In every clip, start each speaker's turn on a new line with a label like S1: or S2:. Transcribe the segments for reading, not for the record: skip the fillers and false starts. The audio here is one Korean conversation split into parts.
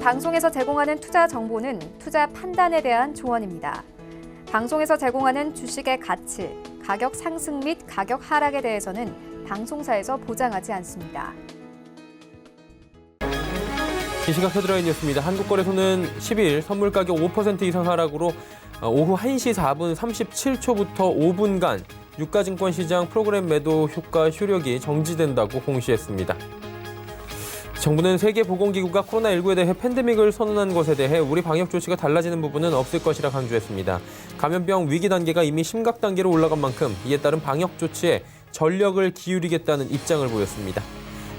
S1: 방송에서 제공하는 투자 정보는 투자 판단에 대한 조언입니다. 방송에서 제공하는 주식의 가치, 가격 상승 및 가격 하락에 대해서는 방송사에서 보장하지 않습니다.
S2: 이 시각 헤드라인 뉴스입니다. 한국거래소는 10일 선물 가격 5% 이상 하락으로 오후 1시 4분 37초부터 5분간 유가증권 시장 프로그램 매도 효과 효력이 정지된다고 공시했습니다. 정부는 세계보건기구가 코로나19에 대해 팬데믹을 선언한 것에 대해 우리 방역 조치가 달라지는 부분은 없을 것이라 강조했습니다. 감염병 위기 단계가 이미 심각 단계로 올라간 만큼 이에 따른 방역 조치에 전력을 기울이겠다는 입장을 보였습니다.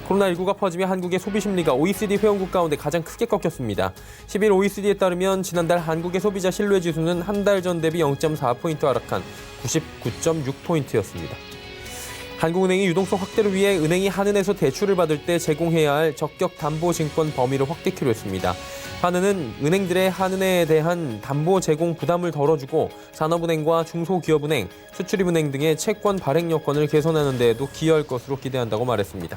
S2: 코로나19가 퍼지며 한국의 소비 심리가 OECD 회원국 가운데 가장 크게 꺾였습니다. 10일 OECD에 따르면 지난달 한국의 소비자 신뢰지수는 한 달 전 대비 0.4포인트 하락한 99.6포인트였습니다. 한국은행이 유동성 확대를 위해 은행이 한은에서 대출을 받을 때 제공해야 할 적격 담보증권 범위를 확대키로 했습니다. 한은은 은행들의 한은에 대한 담보 제공 부담을 덜어주고 산업은행과 중소기업은행, 수출입은행 등의 채권 발행 여건을 개선하는 데에도 기여할 것으로 기대한다고 말했습니다.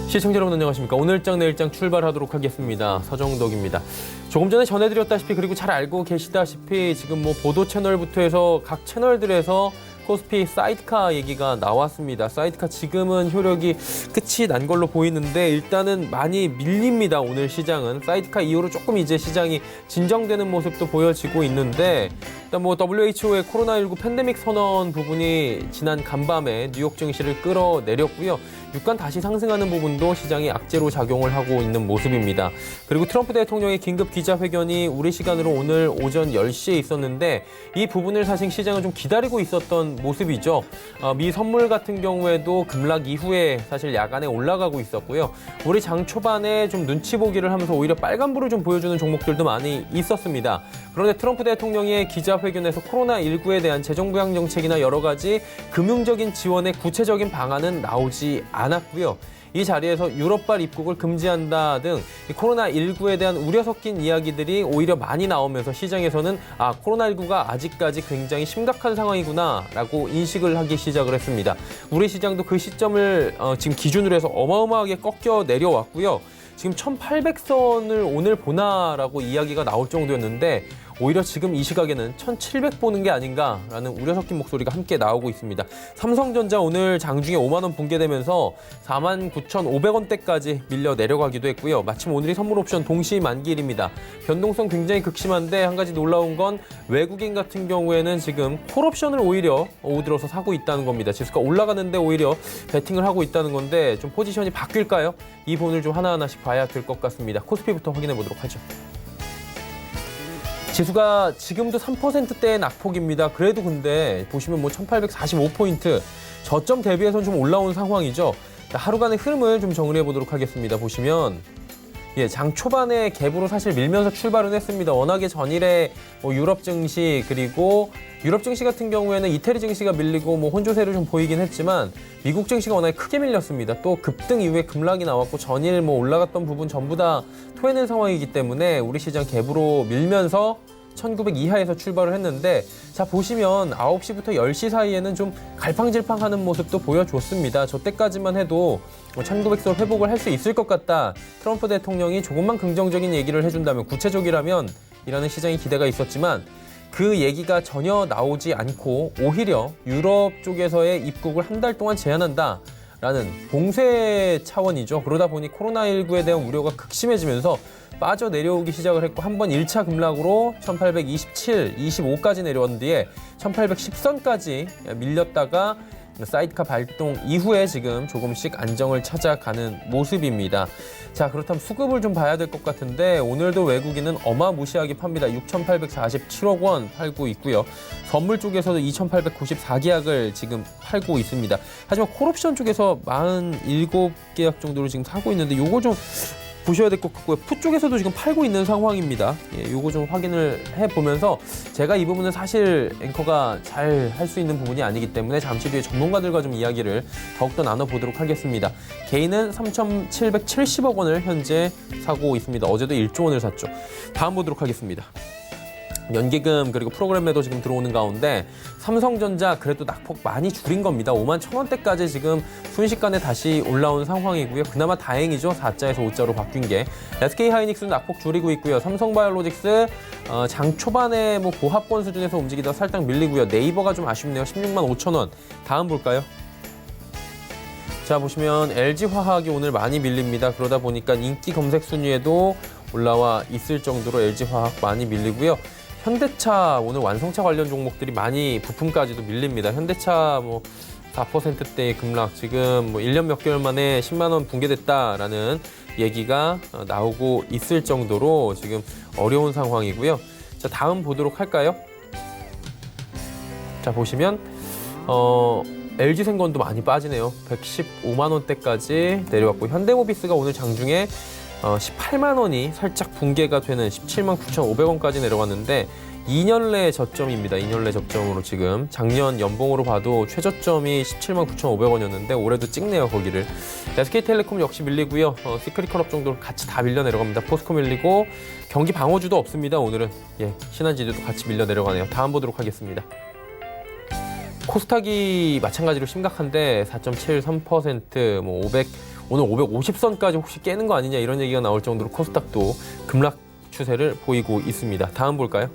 S2: 시청자 여러분 안녕하십니까. 오늘장 내일장 출발하도록 하겠습니다. 서정덕입니다. 조금 전에 전해드렸다시피 그리고 잘 알고 계시다시피 지금 보도 채널부터 해서 각 채널들에서 코스피 사이드카 얘기가 나왔습니다. 사이드카 지금은 효력이 끝이 난 걸로 보이는데 일단은 많이 밀립니다. 오늘 시장은 사이드카 이후로 조금 이제 시장이 진정되는 모습도 보여지고 있는데 일단 WHO의 코로나19 팬데믹 선언 부분이 지난 간밤에 뉴욕 증시를 끌어내렸고요. 유가 다시 상승하는 부분도 시장이 악재로 작용을 하고 있는 모습입니다. 그리고 트럼프 대통령의 긴급 기자회견이 우리 시간으로 오늘 오전 10시에 있었는데 이 부분을 사실 시장은 좀 기다리고 있었던 모습이죠. 미 선물 같은 경우에도 급락 이후에 사실 야간에 올라가고 있었고요. 우리 장 초반에 좀 눈치 보기를 하면서 오히려 빨간불을 좀 보여주는 종목들도 많이 있었습니다. 그런데 트럼프 대통령의 기자회견에서 코로나19에 대한 재정부양 정책이나 여러 가지 금융적인 지원의 구체적인 방안은 나오지 않았고요. 이 자리에서 유럽발 입국을 금지한다 등 코로나19에 대한 우려 섞인 이야기들이 오히려 많이 나오면서 시장에서는 코로나19가 아직까지 굉장히 심각한 상황이구나 라고 인식을 하기 시작을 했습니다. 우리 시장도 그 시점을 지금 기준으로 해서 어마어마하게 꺾여 내려왔고요. 지금 1800선을 오늘 보나라고 이야기가 나올 정도였는데 오히려 지금 이 시각에는 1700 보는 게 아닌가라는 우려 섞인 목소리가 함께 나오고 있습니다. 삼성전자 오늘 장중에 5만 원 붕괴되면서 49,500원대까지 밀려 내려가기도 했고요. 마침 오늘이 선물 옵션 동시 만기일입니다. 변동성 굉장히 극심한데 한 가지 놀라운 건 외국인 같은 경우에는 지금 콜옵션을 오히려 오후 들어서 사고 있다는 겁니다. 지수가 올라가는데 오히려 베팅을 하고 있다는 건데 좀 포지션이 바뀔까요? 이 부분을 좀 하나하나씩 봐야 될 것 같습니다. 코스피부터 확인해 보도록 하죠. 지수가 지금도 3%대의 낙폭입니다. 그래도 근데 보시면 1845포인트 저점 대비해서는 좀 올라온 상황이죠. 하루간의 흐름을 좀 정리해 보도록 하겠습니다. 보시면 장 초반에 갭으로 사실 밀면서 출발은 했습니다. 워낙에 전일에 유럽 증시 그리고 유럽 증시 같은 경우에는 이태리 증시가 밀리고 혼조세를 좀 보이긴 했지만 미국 증시가 워낙에 크게 밀렸습니다. 또 급등 이후에 급락이 나왔고 전일 올라갔던 부분 전부 다 토해낸 상황이기 때문에 우리 시장 갭으로 밀면서 1900 이하에서 출발을 했는데 자 보시면 9시부터 10시 사이에는 좀 갈팡질팡하는 모습도 보여줬습니다. 저 때까지만 해도 1900선 회복을 할 수 있을 것 같다. 트럼프 대통령이 조금만 긍정적인 얘기를 해준다면 구체적이라면 이라는 시장의 기대가 있었지만 그 얘기가 전혀 나오지 않고 오히려 유럽 쪽에서의 입국을 한 달 동안 제한한다. 라는 봉쇄 차원이죠. 그러다 보니 코로나19에 대한 우려가 극심해지면서 빠져내려오기 시작을 했고 한 번 1차 급락으로 1827, 25까지 내려온 뒤에 1810선까지 밀렸다가 사이드카 발동 이후에 지금 조금씩 안정을 찾아가는 모습입니다. 자, 그렇다면 수급을 좀 봐야 될 것 같은데 오늘도 외국인은 어마무시하게 팝니다. 6,847억 원 팔고 있고요. 선물 쪽에서도 2,894계약을 지금 팔고 있습니다. 하지만 콜옵션 쪽에서 47계약 정도를 지금 사고 있는데 요거 좀 보셔야 될 것 같고요. 풋 쪽에서도 지금 팔고 있는 상황입니다. 요거 좀 확인을 해보면서 제가 이 부분은 사실 앵커가 잘 할 수 있는 부분이 아니기 때문에 잠시 뒤에 전문가들과 좀 이야기를 더욱더 나눠보도록 하겠습니다. 개인은 3,770억 원을 현재 사고 있습니다. 어제도 1조 원을 샀죠. 다음 보도록 하겠습니다. 연기금 그리고 프로그램 매도 지금 들어오는 가운데 삼성전자 그래도 낙폭 많이 줄인 겁니다. 5만 1,000원대까지 지금 순식간에 다시 올라온 상황이고요. 그나마 다행이죠. 4자에서 5자로 바뀐 게. SK하이닉스는 낙폭 줄이고 있고요. 삼성바이오로직스 장 초반에 뭐 고합권 수준에서 움직이다 살짝 밀리고요. 네이버가 좀 아쉽네요. 16만 5,000원. 다음 볼까요? 자, 보시면 LG화학이 오늘 많이 밀립니다. 그러다 보니까 인기 검색 순위에도 올라와 있을 정도로 LG화학 많이 밀리고요. 현대차 오늘 완성차 관련 종목들이 많이 부품까지도 밀립니다. 현대차 뭐 4%대의 급락, 지금 뭐 1년 몇 개월 만에 10만 원 붕괴됐다라는 얘기가 나오고 있을 정도로 지금 어려운 상황이고요. 자, 다음 보도록 할까요? 자, 보시면 LG생건도 많이 빠지네요. 115만 원대까지 내려왔고, 현대모비스가 오늘 장중에 18만 원이 살짝 붕괴가 되는 17만 9,500원까지 내려갔는데 2년 내 저점입니다. 2년 내 저점으로 지금 작년 연봉으로 봐도 최저점이 17만 9,500원이었는데 올해도 찍네요, 거기를. SK텔레콤 역시 밀리고요. 시크릿컬업 정도로 같이 다 밀려 내려갑니다. 포스코 밀리고 경기 방어주도 없습니다. 오늘은 신한지주도 같이 밀려 내려가네요. 다음 보도록 하겠습니다. 코스닥이 마찬가지로 심각한데 4.73%, 뭐 500, 오늘 550선까지 혹시 깨는 거 아니냐 이런 얘기가 나올 정도로 코스닥도 급락 추세를 보이고 있습니다. 다음 볼까요?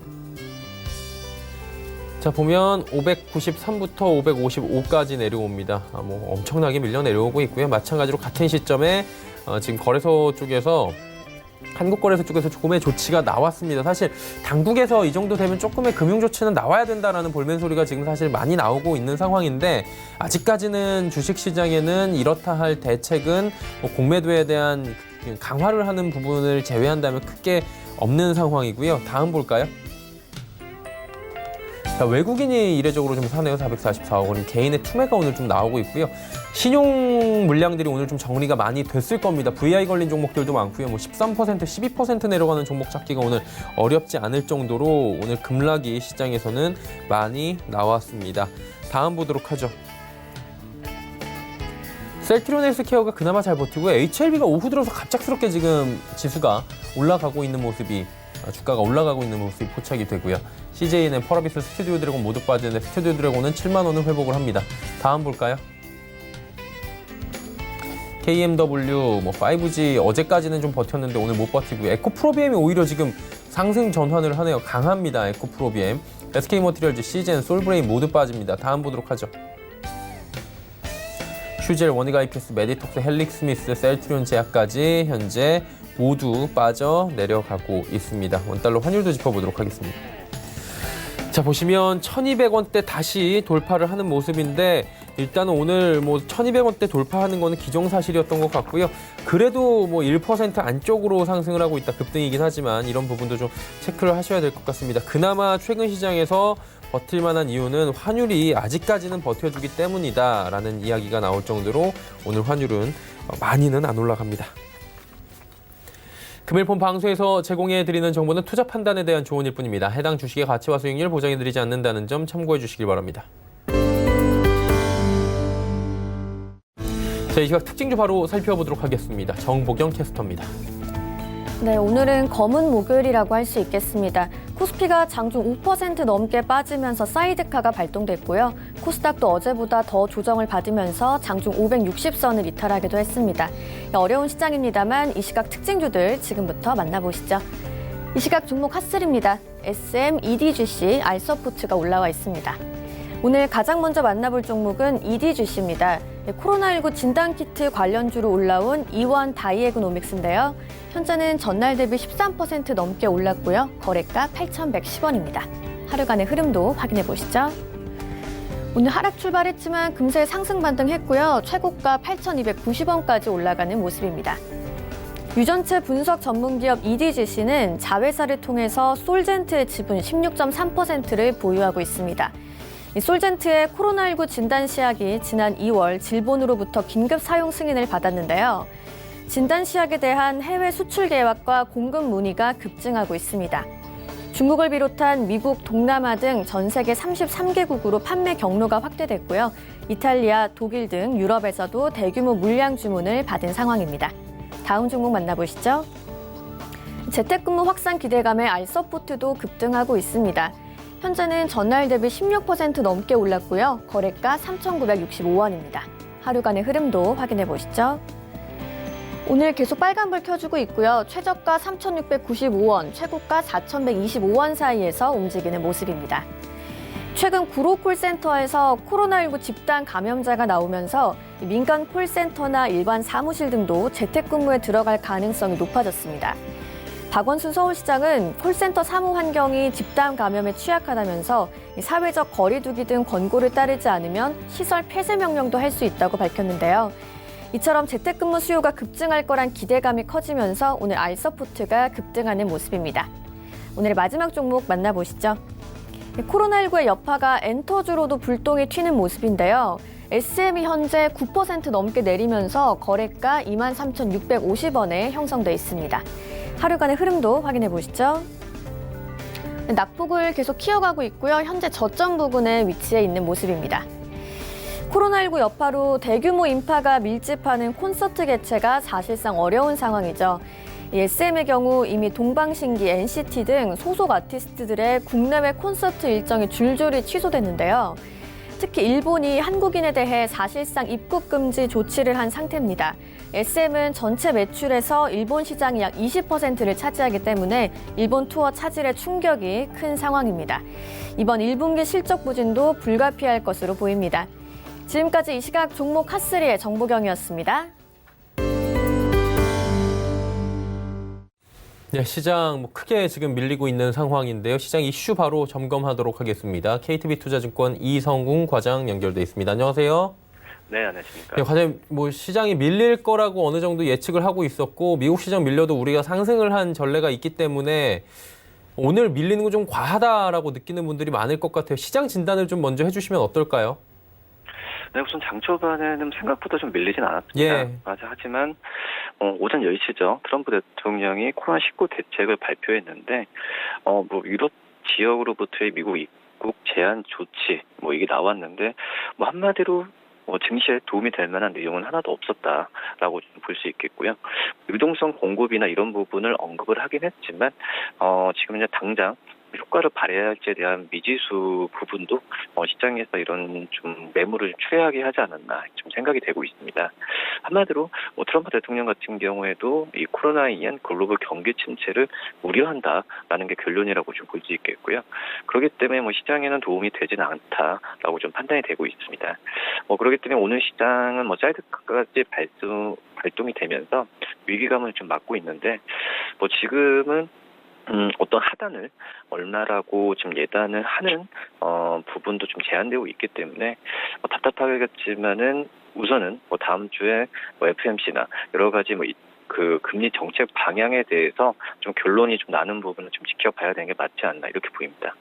S2: 자, 보면 593부터 555까지 내려옵니다. 뭐 엄청나게 밀려 내려오고 있고요. 마찬가지로 같은 시점에 지금 거래소 쪽에서 한국거래소 쪽에서 조금의 조치가 나왔습니다. 사실 당국에서 이 정도 되면 조금의 금융 조치는 나와야 된다라는 볼멘 소리가 지금 사실 많이 나오고 있는 상황인데, 아직까지는 주식시장에는 이렇다 할 대책은 뭐 공매도에 대한 강화를 하는 부분을 제외한다면 크게 없는 상황이고요. 다음 볼까요? 자, 외국인이 이례적으로 좀 사네요. 444억 원. 개인의 투매가 오늘 좀 나오고 있고요. 신용 물량들이 오늘 좀 정리가 많이 됐을 겁니다. VI 걸린 종목들도 많고요. 뭐 13%, 12% 내려가는 종목 찾기가 오늘 어렵지 않을 정도로 오늘 급락이 시장에서는 많이 나왔습니다. 다음 보도록 하죠. 셀트리온 헬스케어가 그나마 잘 버티고 HLB가 오후 들어서 갑작스럽게 지금 지수가 올라가고 있는 모습이, 주가가 올라가고 있는 모습이 포착이 되고요. CJ는 펄어비스, 스튜디오 드래곤 모두 빠지는데 스튜디오 드래곤은 7만 원을 회복을 합니다. 다음 볼까요? KMW, 뭐 5G 어제까지는 좀 버텼는데 오늘 못 버티고요. 에코프로비엠이 오히려 지금 상승 전환을 하네요. 강합니다. 에코프로비엠. SK머티리얼즈, 시젠, 솔브레인 모두 빠집니다. 다음 보도록 하죠. 슈젤, 원익 IPS, 메디톡스, 헬릭스미스, 셀트리온 제약까지 현재 모두 빠져 내려가고 있습니다. 원달러 환율도 짚어보도록 하겠습니다. 자, 보시면 1,200원대 다시 돌파를 하는 모습인데, 일단은 오늘 뭐 1,200원대 돌파하는 거는 기정사실이었던 것 같고요. 그래도 뭐 1% 안쪽으로 상승을 하고 있다. 급등이긴 하지만 이런 부분도 좀 체크를 하셔야 될 것 같습니다. 그나마 최근 시장에서 버틸 만한 이유는 환율이 아직까지는 버텨주기 때문이다라는 이야기가 나올 정도로 오늘 환율은 많이는 안 올라갑니다. 금일폰 방송에서 제공해드리는 정보는 투자 판단에 대한 조언일 뿐입니다. 해당 주식의 가치와 수익률 보장해드리지 않는다는 점 참고해 주시길 바랍니다. 자, 이 시각 특징주 바로 살펴보도록 하겠습니다. 정보경 캐스터입니다.
S3: 네, 오늘은 검은 목요일이라고 할 수 있겠습니다. 코스피가 장중 5% 넘게 빠지면서 사이드카가 발동됐고요. 코스닥도 어제보다 더 조정을 받으면서 장중 560선을 이탈하기도 했습니다. 어려운 시장입니다만 이 시각 특징주들 지금부터 만나보시죠. 이 시각 종목 핫슬입니다. SM, EDGC, 알서포트가 올라와 있습니다. 오늘 가장 먼저 만나볼 종목은 EDGC입니다. 코로나19 진단키트 관련주로 올라온 이원 다이애그노믹스인데요. 현재는 전날 대비 13% 넘게 올랐고요. 거래가 8,110원입니다. 하루간의 흐름도 확인해 보시죠. 오늘 하락 출발했지만 금세 상승 반등했고요. 최고가 8,290원까지 올라가는 모습입니다. 유전체 분석 전문기업 EDGC는 자회사를 통해서 솔젠트의 지분 16.3%를 보유하고 있습니다. 이 솔젠트의 코로나19 진단 시약이 지난 2월 질본으로부터 긴급 사용 승인을 받았는데요. 진단 시약에 대한 해외 수출 계약과 공급 문의가 급증하고 있습니다. 중국을 비롯한 미국, 동남아 등 전 세계 33개국으로 판매 경로가 확대됐고요. 이탈리아, 독일 등 유럽에서도 대규모 물량 주문을 받은 상황입니다. 다음 종목 만나보시죠. 재택근무 확산 기대감에 알서포트도 급등하고 있습니다. 현재는 전날 대비 16% 넘게 올랐고요. 거래가 3,965원입니다. 하루간의 흐름도 확인해 보시죠. 오늘 계속 빨간불 켜주고 있고요. 최저가 3,695원, 최고가 4,125원 사이에서 움직이는 모습입니다. 최근 구로 콜센터에서 코로나19 집단 감염자가 나오면서 민간 콜센터나 일반 사무실 등도 재택근무에 들어갈 가능성이 높아졌습니다. 박원순 서울시장은 콜센터 사무 환경이 집단 감염에 취약하다면서 사회적 거리 두기 등 권고를 따르지 않으면 시설 폐쇄 명령도 할 수 있다고 밝혔는데요. 이처럼 재택근무 수요가 급증할 거란 기대감이 커지면서 오늘 알서포트가 급등하는 모습입니다. 오늘의 마지막 종목 만나보시죠. 코로나19의 여파가 엔터주로도 불똥이 튀는 모습인데요. SM이 현재 9% 넘게 내리면서 거래가 23,650원에 형성돼 있습니다. 하루간의 흐름도 확인해 보시죠. 낙폭을 계속 키워가고 있고요. 현재 저점 부근에 위치해 있는 모습입니다. 코로나19 여파로 대규모 인파가 밀집하는 콘서트 개최가 사실상 어려운 상황이죠. SM의 경우 이미 동방신기, NCT 등 소속 아티스트들의 국내외 콘서트 일정이 줄줄이 취소됐는데요. 특히 일본이 한국인에 대해 사실상 입국 금지 조치를 한 상태입니다. SM은 전체 매출에서 일본 시장이 약 20%를 차지하기 때문에 일본 투어 차질의 충격이 큰 상황입니다. 이번 1분기 실적 부진도 불가피할 것으로 보입니다. 지금까지 이 시각 종목 핫3의 정보경이었습니다.
S2: 네, 시장 크게 지금 밀리고 있는 상황인데요. 시장 이슈 바로 점검하도록 하겠습니다. KTB투자증권 이성웅 과장 연결돼 있습니다. 안녕하세요.
S4: 네, 안녕하십니까.
S2: 네, 과장님, 시장이 밀릴 거라고 어느 정도 예측을 하고 있었고 미국 시장 밀려도 우리가 상승을 한 전례가 있기 때문에 오늘 밀리는 거 좀 과하다라고 느끼는 분들이 많을 것 같아요. 시장 진단을 좀 먼저 해주시면 어떨까요?
S4: 네, 우선 장 초반에는 생각보다 좀 밀리진 않았습니다.
S2: 예.
S4: 맞아. 하지만 오전 10시죠. 트럼프 대통령이 코로나19 대책을 발표했는데 유럽 지역으로부터의 미국 입국 제한 조치 이게 나왔는데 한마디로 증시에 도움이 될 만한 내용은 하나도 없었다라고 볼 수 있겠고요. 유동성 공급이나 이런 부분을 언급을 하긴 했지만 지금 이제 당장 효과를 발휘할지에 대한 미지수 부분도 시장에서 이런 좀 매물을 추해하게 하지 않았나 좀 생각이 되고 있습니다. 한마디로 트럼프 대통령 같은 경우에도 이 코로나에 의한 글로벌 경기 침체를 우려한다라는 게 결론이라고 좀 볼 수 있겠고요. 그렇기 때문에 시장에는 도움이 되지는 않다라고 좀 판단이 되고 있습니다. 그렇기 때문에 오늘 시장은 사이드까지 발동이 되면서 위기감을 좀 맞고 있는데 지금은 어떤 하단을 얼마라고 좀 예단을 하는 부분도 좀 제한되고 있기 때문에 답답하겠지만은 우선은 다음 주에 FMC나 여러 가지 그 금리 정책 방향에 대해서 좀 결론이 좀 나는 부분을 좀 지켜봐야 되는 게 맞지 않나 이렇게 보입니다.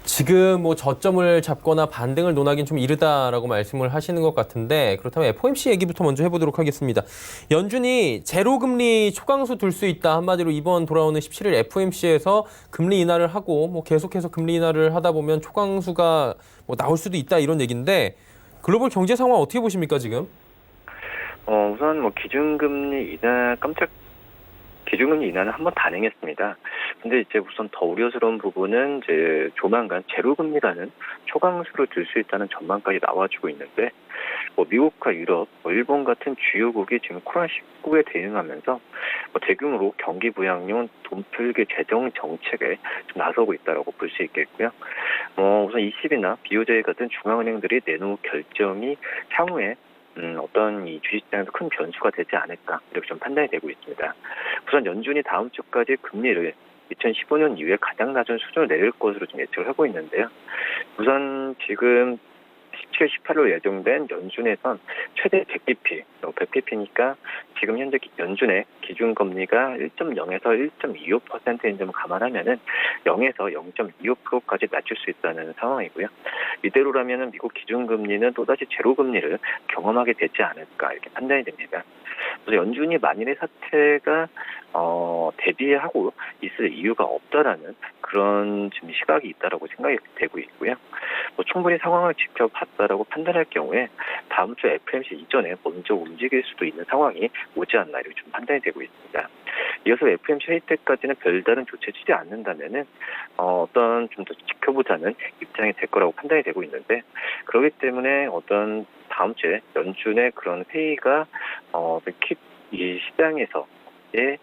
S2: 지금 저점을 잡거나 반등을 논하기는 좀 이르다라고 말씀을 하시는 것 같은데 그렇다면 FOMC 얘기부터 먼저 해보도록 하겠습니다. 연준이 제로금리 초강수 둘 수 있다. 한마디로 이번 돌아오는 17일 FOMC에서 금리 인하를 하고 계속해서 금리 인하를 하다 보면 초강수가 나올 수도 있다 이런 얘기인데 글로벌 경제 상황 어떻게 보십니까 지금?
S4: 우선 기준금리 인하는 한번 단행했습니다. 근데 이제 우선 더 우려스러운 부분은 이제 조만간 제로금리라는 초강수를 들 수 있다는 전망까지 나와주고 있는데 미국과 유럽, 일본 같은 주요국이 지금 코로나19에 대응하면서 대규모로 경기 부양용 돈풀기 재정 정책에 좀 나서고 있다라고 볼 수 있겠고요. 우선 ECB나 BOJ 같은 중앙은행들이 내놓은 결정이 향후에 어떤 이 주식시장에서 큰 변수가 되지 않을까 이렇게 좀 판단이 되고 있습니다. 우선 연준이 다음 주까지 금리를 2015년 이후에 가장 낮은 수준을 내릴 것으로 좀 예측을 하고 있는데요. 우선 지금 17, 18로 예정된 연준에선 최대 100bp, 100bp니까 지금 현재 연준의 기준금리가 1.0에서 1.25%인 점을 감안하면은 0에서 0.25%까지 낮출 수 있다는 상황이고요. 이대로라면은 미국 기준금리는 또다시 제로금리를 경험하게 되지 않을까 이렇게 판단이 됩니다. 그래서 연준이 만일의 사태가 대비하고 있을 이유가 없다라는 그런 지금 시각이 있다라고 생각이 되고 있고요. 충분히 상황을 지켜봤다라고 판단할 경우에 다음 주 FMC 이전에 먼저 움직일 수도 있는 상황이 오지 않나 이렇게 좀 판단이 되고 있습니다. 이어서 FOMC 회의 때까지는 별다른 조치 취지 않는다면은 어떤 좀 더 지켜보자는 입장이 될 거라고 판단이 되고 있는데, 그렇기 때문에 어떤 다음 주에 연준의 그런 회의가 이 시장에서의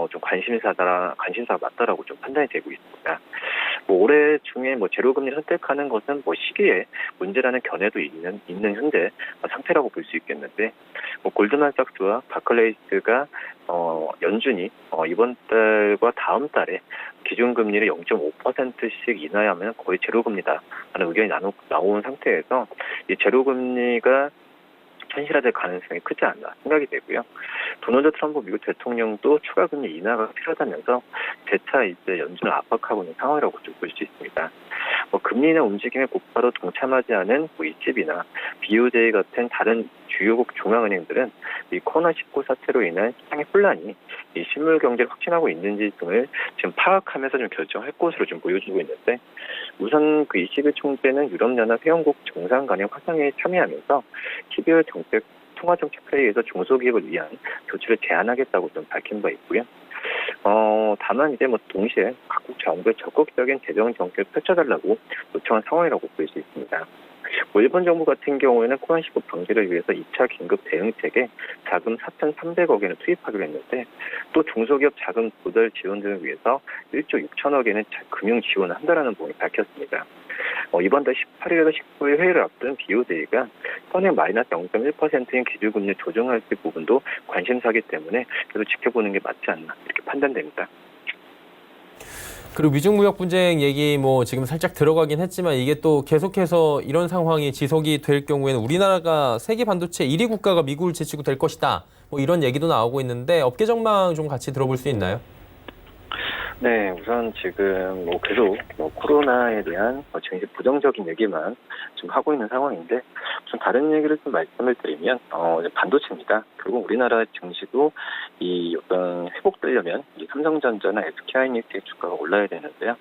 S4: 좀 관심사가 맞다라고 좀 판단이 되고 있습니다. 올해 중에 제로금리 선택하는 것은 시기에 문제라는 견해도 있는 현재 상태라고 볼 수 있겠는데, 골드만삭스와 바클레이스가 연준이 이번 달과 다음 달에 기준금리를 0.5%씩 인하하면 거의 제로금리다라는 의견이 나온 상태에서 이 제로금리가 현실화될 가능성이 크지 않나 생각이 되고요. 도널드 트럼프 미국 대통령도 추가 금리 인하가 필요하다면서 재차 이제 연준을 압박하고 있는 상황이라고 좀 볼 수 있습니다. 금리 인하 움직임에 곧바로 동참하지 않은 ECB나 BOJ 같은 다른 주요국 중앙은행들은 이 코로나19 사태로 인한 시장의 혼란이 이 실물 경제를 확진하고 있는지 등을 지금 파악하면서 좀 결정할 것으로 좀 보여주고 있는데, 우선 ECB 총재는 유럽연합 회원국 정상 간의 화상회의에 참여하면서 12월 통화정책 회의에서 중소기업을 위한 조치를 제안하겠다고 좀 밝힌 바 있고요. 다만 이제 동시에 각국 정부에 적극적인 재정 정책을 펼쳐달라고 요청한 상황이라고 볼 수 있습니다. 일본 정부 같은 경우에는 코로나19 방지를 위해서 2차 긴급 대응책에 자금 4,300억 엔을 투입하기로 했는데, 또 중소기업 자금 조달 지원 등을 위해서 1조 6천억 엔의 금융 지원을 한다라는 부분이 밝혔습니다. 이번 달 18일에서 19일 회의를 앞둔 BOJ가 현행 마이너스 0.1%인 기준금리 조정할 부분도 관심사기 때문에 계속 지켜보는 게 맞지 않나 이렇게 판단됩니다.
S2: 그리고 미중 무역 분쟁 얘기 지금 살짝 들어가긴 했지만, 이게 또 계속해서 이런 상황이 지속이 될 경우에는 우리나라가 세계 반도체 1위 국가가 미국을 제치고 될 것이다. 이런 얘기도 나오고 있는데, 업계 전망 좀 같이 들어볼 수 있나요?
S4: 네, 우선 지금 계속 코로나에 대한 증시 부정적인 얘기만 좀 하고 있는 상황인데, 좀 다른 얘기를 좀 말씀을 드리면 반도체입니다. 결국 우리나라 증시도 이 어떤 회복되려면 이 삼성전자나 SK하이닉스의 주가가 올라야 되는데요.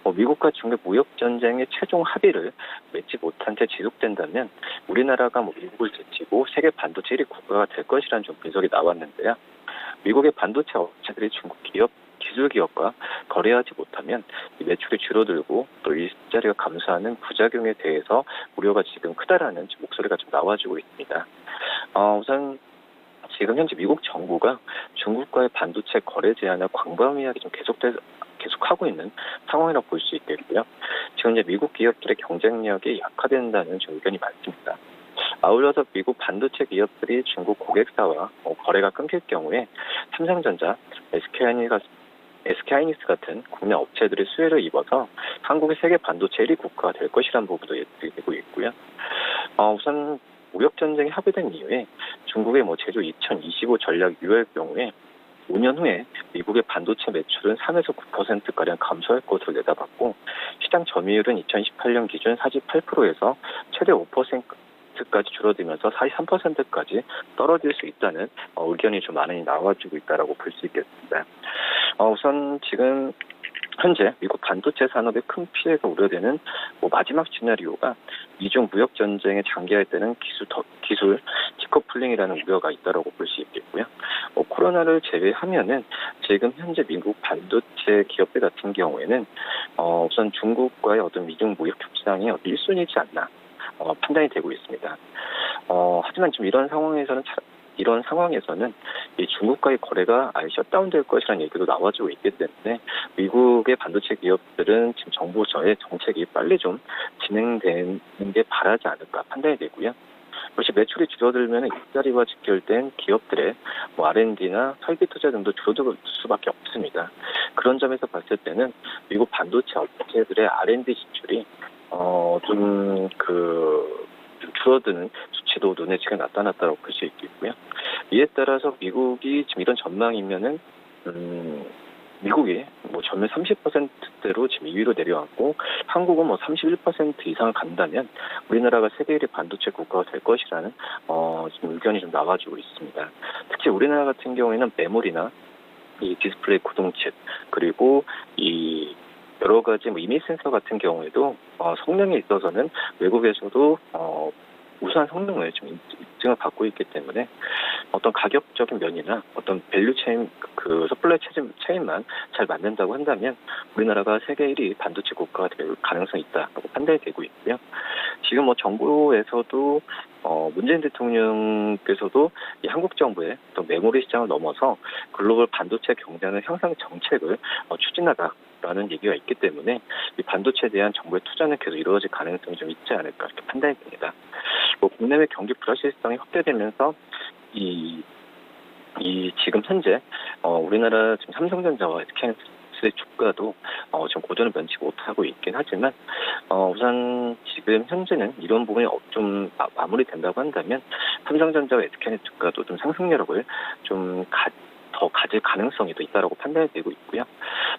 S4: 미국과 중국 무역 전쟁의 최종 합의를 맺지 못한 채 지속된다면 우리나라가 미국을 제치고 세계 반도체 1위 국가가 될 것이라는 좀 분석이 나왔는데요. 미국의 반도체 업체들이 중국 기술 기업과 거래하지 못하면 이 매출이 줄어들고 또 일자리가 감소하는 부작용에 대해서 우려가 지금 크다라는 목소리가 좀 나와주고 있습니다. 우선 지금 현재 미국 정부가 중국과의 반도체 거래 제한을 광범위하게 좀 계속하고 있는 상황이라고 볼 수 있겠고요. 지금 이제 미국 기업들의 경쟁력이 약화된다는 의견이 많습니다. 아울러서 미국 반도체 기업들이 중국 고객사와 거래가 끊길 경우에 삼성전자, SK하이닉스 같은 국내 업체들의 수혜를 입어서 한국의 세계 반도체 1위 국가가 될 것이라는 부분도 예측되고 있고요. 우선 무역전쟁이 합의된 이후에 중국의 제조 2025 전략 유효의 경우에 5년 후에 미국의 반도체 매출은 3에서 9%가량 감소할 것으로 내다봤고, 시장 점유율은 2018년 기준 48%에서 최대 5%까지 줄어들면서 43%까지 떨어질 수 있다는 의견이 좀 많이 나와주고 있다라고 볼 수 있겠습니다. 우선 지금 현재 미국 반도체 산업에 큰 피해가 우려되는 마지막 시나리오가 미중 무역 전쟁에 장기화되는 기술 디커플링이라는 우려가 있다라고 볼 수 있겠고요. 코로나를 제외하면은 지금 현재 미국 반도체 기업들 같은 경우에는 우선 중국과의 어떤 미중 무역 협상이 1순위지 않나 판단이 되고 있습니다. 하지만 지금 이런 상황에서는 이 중국과의 거래가 아예 셧다운될 것이라는 얘기도 나와주고 있기 때문에 미국의 반도체 기업들은 지금 정부의 정책이 빨리 좀 진행되는 게 바라지 않을까 판단이 되고요. 역시 매출이 줄어들면 일자리와 직결된 기업들의 R&D나 설비 투자 등도 줄어들 수밖에 없습니다. 그런 점에서 봤을 때는 미국 반도체 업체들의 R&D 지출이 좀 줄어드는 수치도 눈에 지금 나타났다고 볼 수 있겠고요. 이에 따라서 미국이 지금 이런 전망이면은 미국이 전면 30%대로 지금 2위로 내려왔고, 한국은 31% 이상을 간다면 우리나라가 세계 1위 반도체 국가가 될 것이라는 지금 의견이 좀 나와주고 있습니다. 특히 우리나라 같은 경우에는 메모리나 이 디스플레이 구동칩, 그리고 이 여러 가지 이미지 센서 같은 경우에도 성능에 있어서는 외국에서도 우수한 성능을 지금 인증을 받고 있기 때문에 어떤 가격적인 면이나 어떤 밸류 체인, 그 서플라이 체인만 잘 맞는다고 한다면 우리나라가 세계 1위 반도체 국가가 될 가능성이 있다고 판단이 되고 있고요. 지금 뭐 정부에서도 문재인 대통령께서도 이 한국 정부의 어떤 메모리 시장을 넘어서 글로벌 반도체 경쟁 향상 정책을 추진하다라는 얘기가 있기 때문에 이 반도체에 대한 정부의 투자는 계속 이루어질 가능성이 좀 있지 않을까 이렇게 판단이 됩니다. 뭐 국내외 경기 불확실성이 확대되면서 이 지금 현재 우리나라 지금 삼성전자와 SK하이닉스의 주가도 지금 고전을 면치 못하고 있긴 하지만 우선 지금 현재는 이런 부분이 좀 마무리된다고 한다면 삼성전자와 SK하이닉스 주가도 좀 상승력을 좀 더 가질 가능성이 더 있다라고 판단이 되고 있고요.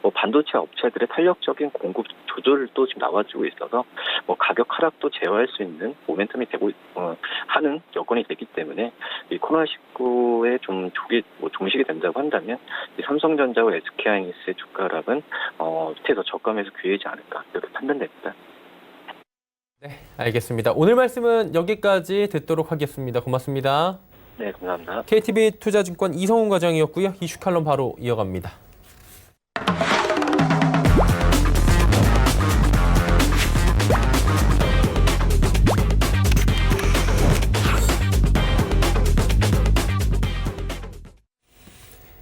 S4: 뭐 반도체 업체들의 탄력적인 공급 조절도 지금 나와주고 있어서 뭐 가격 하락도 제어할 수 있는 모멘텀이 되고 하는 여건이 되기 때문에 이 코로나19에 좀 종식이 된다고 한다면 이 삼성전자와 SK하이닉스의 주가 하락은 밑에서 저감에서 귀하지 않을까 이렇게 판단됩니다.
S2: 네, 알겠습니다. 오늘 말씀은 여기까지 듣도록 하겠습니다. 고맙습니다.
S4: 네, 감사합니다.
S2: KTB 투자증권 이성훈 과장이었고요. 이슈 칼럼 바로 이어갑니다.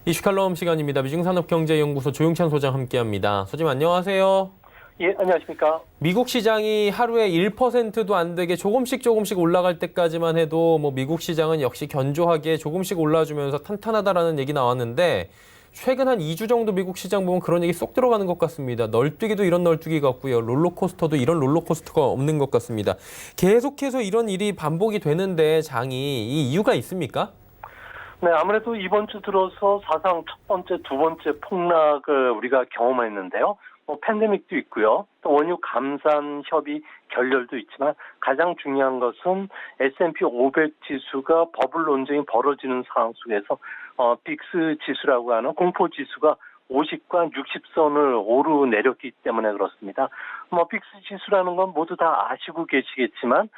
S2: 이슈 칼럼 시간입니다. 미중산업경제연구소 조용찬 소장 함께합니다. 소장님 안녕하세요.
S5: 예, 안녕하십니까.
S2: 미국 시장이 하루에 1%도 안 되게 조금씩 올라갈 때까지만 해도 뭐 미국 시장은 역시 견조하게 조금씩 올라주면서 탄탄하다라는 얘기 나왔는데 최근 한 2주 정도 미국 시장 보면 그런 얘기 쏙 들어가는 것 같습니다. 널뛰기도 이런 널뛰기 같고요. 롤러코스터도 이런 롤러코스터가 없는 것 같습니다. 계속해서 이런 일이 반복이 되는데 장이 이 이유가 있습니까?
S5: 네, 아무래도 이번 주 들어서 사상 첫 번째, 두 번째 폭락을 우리가 경험했는데요. 뭐 팬데믹도 있고요. 또 원유 감산 협의 결렬도 있지만 가장 중요한 것은 S&P 500 지수가 버블 논쟁이 벌어지는 상황 속에서 빅스 지수라고 하는 공포 지수가 50과 60선을 오르내렸기 때문에 그렇습니다. 뭐 빅스 지수라는 건 모두 다 아시고 계시겠지만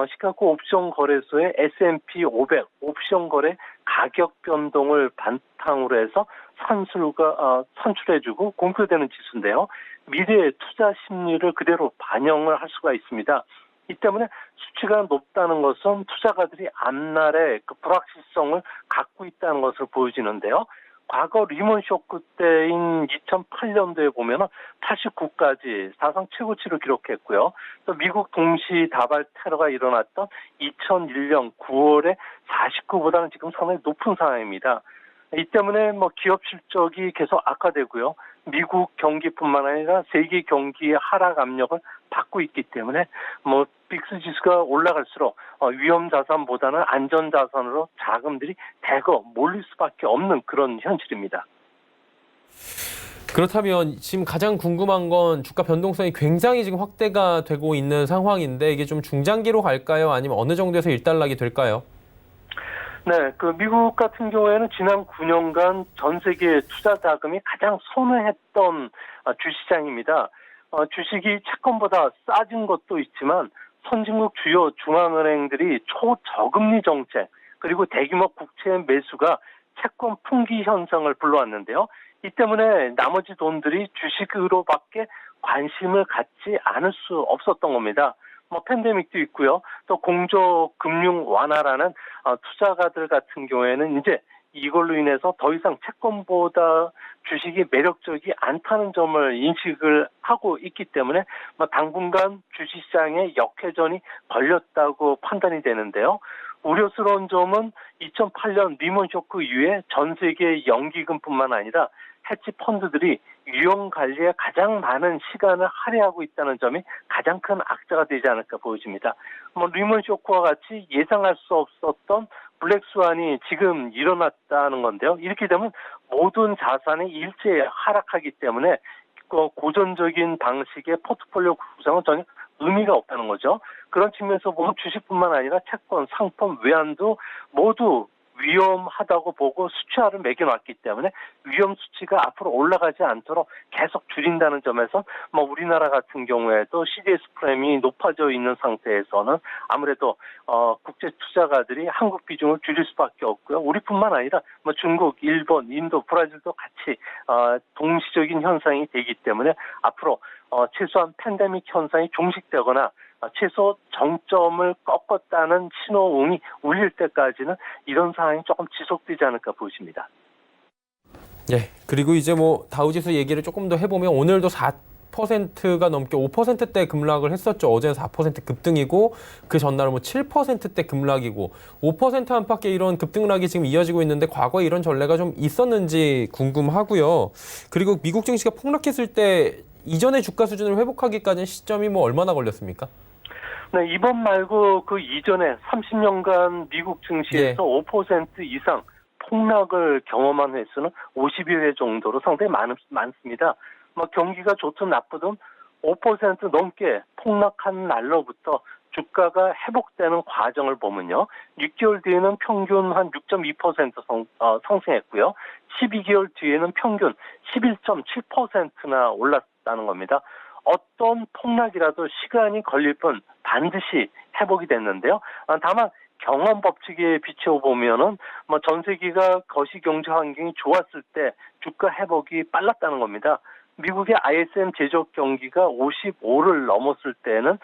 S5: 시카고 옵션 거래소의 S&P 500 옵션 거래 가격 변동을 바탕으로 해서 산출해주고 공표되는 지수인데요. 미래의 투자 심리를 그대로 반영을 할 수가 있습니다. 이 때문에 수치가 높다는 것은 투자가들이 앞날의 그 불확실성을 갖고 있다는 것을 보여지는데요. 과거 리먼 쇼크 때인 2008년도에 보면은 89까지 사상 최고치를 기록했고요. 또 미국 동시다발 테러가 일어났던 2001년 9월에 49보다는 지금 상당히 높은 상황입니다. 이 때문에 뭐 기업 실적이 계속 악화되고요. 미국 경기뿐만 아니라 세계 경기의 하락 압력을 받고 있기 때문에 뭐 빅스 지수가 올라갈수록 위험 자산보다는 안전 자산으로 자금들이 대거 몰릴 수밖에 없는 그런 현실입니다.
S2: 그렇다면 지금 가장 궁금한 건 주가 변동성이 굉장히 지금 확대가 되고 있는 상황인데 이게 좀 중장기로 갈까요? 아니면 어느 정도에서 일단락이 될까요?
S5: 네, 그 미국 같은 경우에는 지난 9년간 전 세계 투자 자금이 가장 선호했던 주시장입니다. 주식이 채권보다 싸진 것도 있지만 선진국 주요 중앙은행들이 초저금리 정책 그리고 대규모 국채 매수가 채권 풍기 현상을 불러왔는데요. 이 때문에 나머지 돈들이 주식으로밖에 관심을 갖지 않을 수 없었던 겁니다. 뭐 팬데믹도 있고요. 또 공조 금융 완화라는 투자가들 같은 경우에는 이제 이걸로 인해서 더 이상 채권보다 주식이 매력적이 않다는 점을 인식을 하고 있기 때문에 당분간 주식시장에 역회전이 걸렸다고 판단이 되는데요. 우려스러운 점은 2008년 리먼 쇼크 이후에 전 세계 연기금뿐만 아니라 해치 펀드들이 위험 관리에 가장 많은 시간을 할애하고 있다는 점이 가장 큰 악재가 되지 않을까 보여집니다. 뭐 리먼 쇼크와 같이 예상할 수 없었던 블랙스완이 지금 일어났다는 건데요. 이렇게 되면 모든 자산이 일제히 하락하기 때문에 고전적인 방식의 포트폴리오 구성은 전혀 의미가 없다는 거죠. 그런 측면에서 보면 주식뿐만 아니라 채권, 상품, 외환도 모두 위험하다고 보고 수치화를 매겨놨기 때문에 위험 수치가 앞으로 올라가지 않도록 계속 줄인다는 점에서 우리나라 같은 경우에도 CDS 프레임이 높아져 있는 상태에서는 아무래도 국제 투자가들이 한국 비중을 줄일 수밖에 없고요. 우리뿐만 아니라 중국, 일본, 인도, 브라질도 같이 동시적인 현상이 되기 때문에 앞으로 최소한 팬데믹 현상이 종식되거나 최소 정점을 꺾었다는 신호음이 울릴 때까지는 이런 상황이 조금 지속되지 않을까 보십니다.
S2: 예. 그리고 이제 다우지수 얘기를 조금 더 해보면 오늘도 4%가 넘게 5%대 급락을 했었죠. 어제는 4% 급등이고 그 전날은 7%대 급락이고 5% 안팎의 이런 급등락이 지금 이어지고 있는데 과거에 이런 전례가 좀 있었는지 궁금하고요. 그리고 미국 증시가 폭락했을 때 이전의 주가 수준을 회복하기까지는 시점이 얼마나 걸렸습니까?
S5: 네, 이번 말고 그 이전에 30년간 미국 증시에서 5% 이상 폭락을 경험한 횟수는 50여 회 정도로 상당히 많습니다. 경기가 좋든 나쁘든 5% 넘게 폭락한 날로부터 주가가 회복되는 과정을 보면요. 6개월 뒤에는 평균 한 6.2% 상승했고요. 12개월 뒤에는 평균 11.7%나 올랐다는 겁니다. 어떤 폭락이라도 시간이 걸릴 뿐 반드시 회복이 됐는데요. 다만 경험 법칙에 비춰보면은 전 세계가 거시 경제 환경이 좋았을 때 주가 회복이 빨랐다는 겁니다. 미국의 ISM 제조업 경기가 55를 넘었을 때는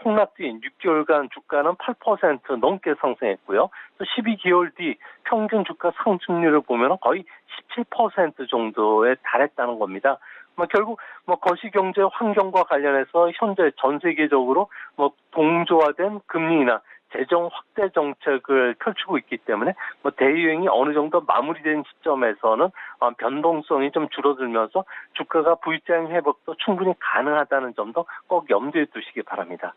S5: 폭락 뒤인 6개월간 주가는 8% 넘게 상승했고요. 또 12개월 뒤 평균 주가 상승률을 보면 거의 17% 정도에 달했다는 겁니다. 결국 거시 경제 환경과 관련해서 현재 전 세계적으로 동조화된 금리나 재정 확대 정책을 펼치고 있기 때문에 대유행이 어느 정도 마무리된 시점에서는 변동성이 좀 줄어들면서 주가가 V자형 회복도 충분히 가능하다는 점도 꼭 염두에 두시기 바랍니다.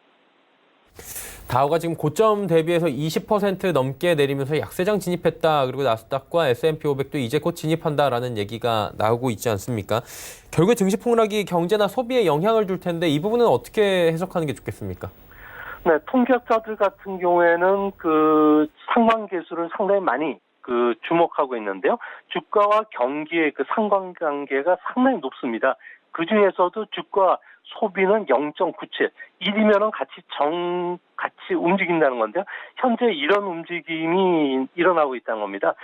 S2: 다우가 지금 고점 대비해서 20% 넘게 내리면서 약세장 진입했다. 그리고 나스닥과 S&P 500도 이제 곧 진입한다라는 얘기가 나오고 있지 않습니까? 결국에 증시 폭락이 경제나 소비에 영향을 줄 텐데 이 부분은 어떻게 해석하는 게 좋겠습니까?
S5: 네, 통계학자들 같은 경우에는 그 상관계수를 상당히 많이 주목하고 있는데요. 주가와 경기의 그 상관관계가 상당히 높습니다. 그 중에서도 주가 소비는 0.97, 1이면은 같이 움직인다는 건데요. 현재 이런 움직임이 일어나고 있다는 겁니다.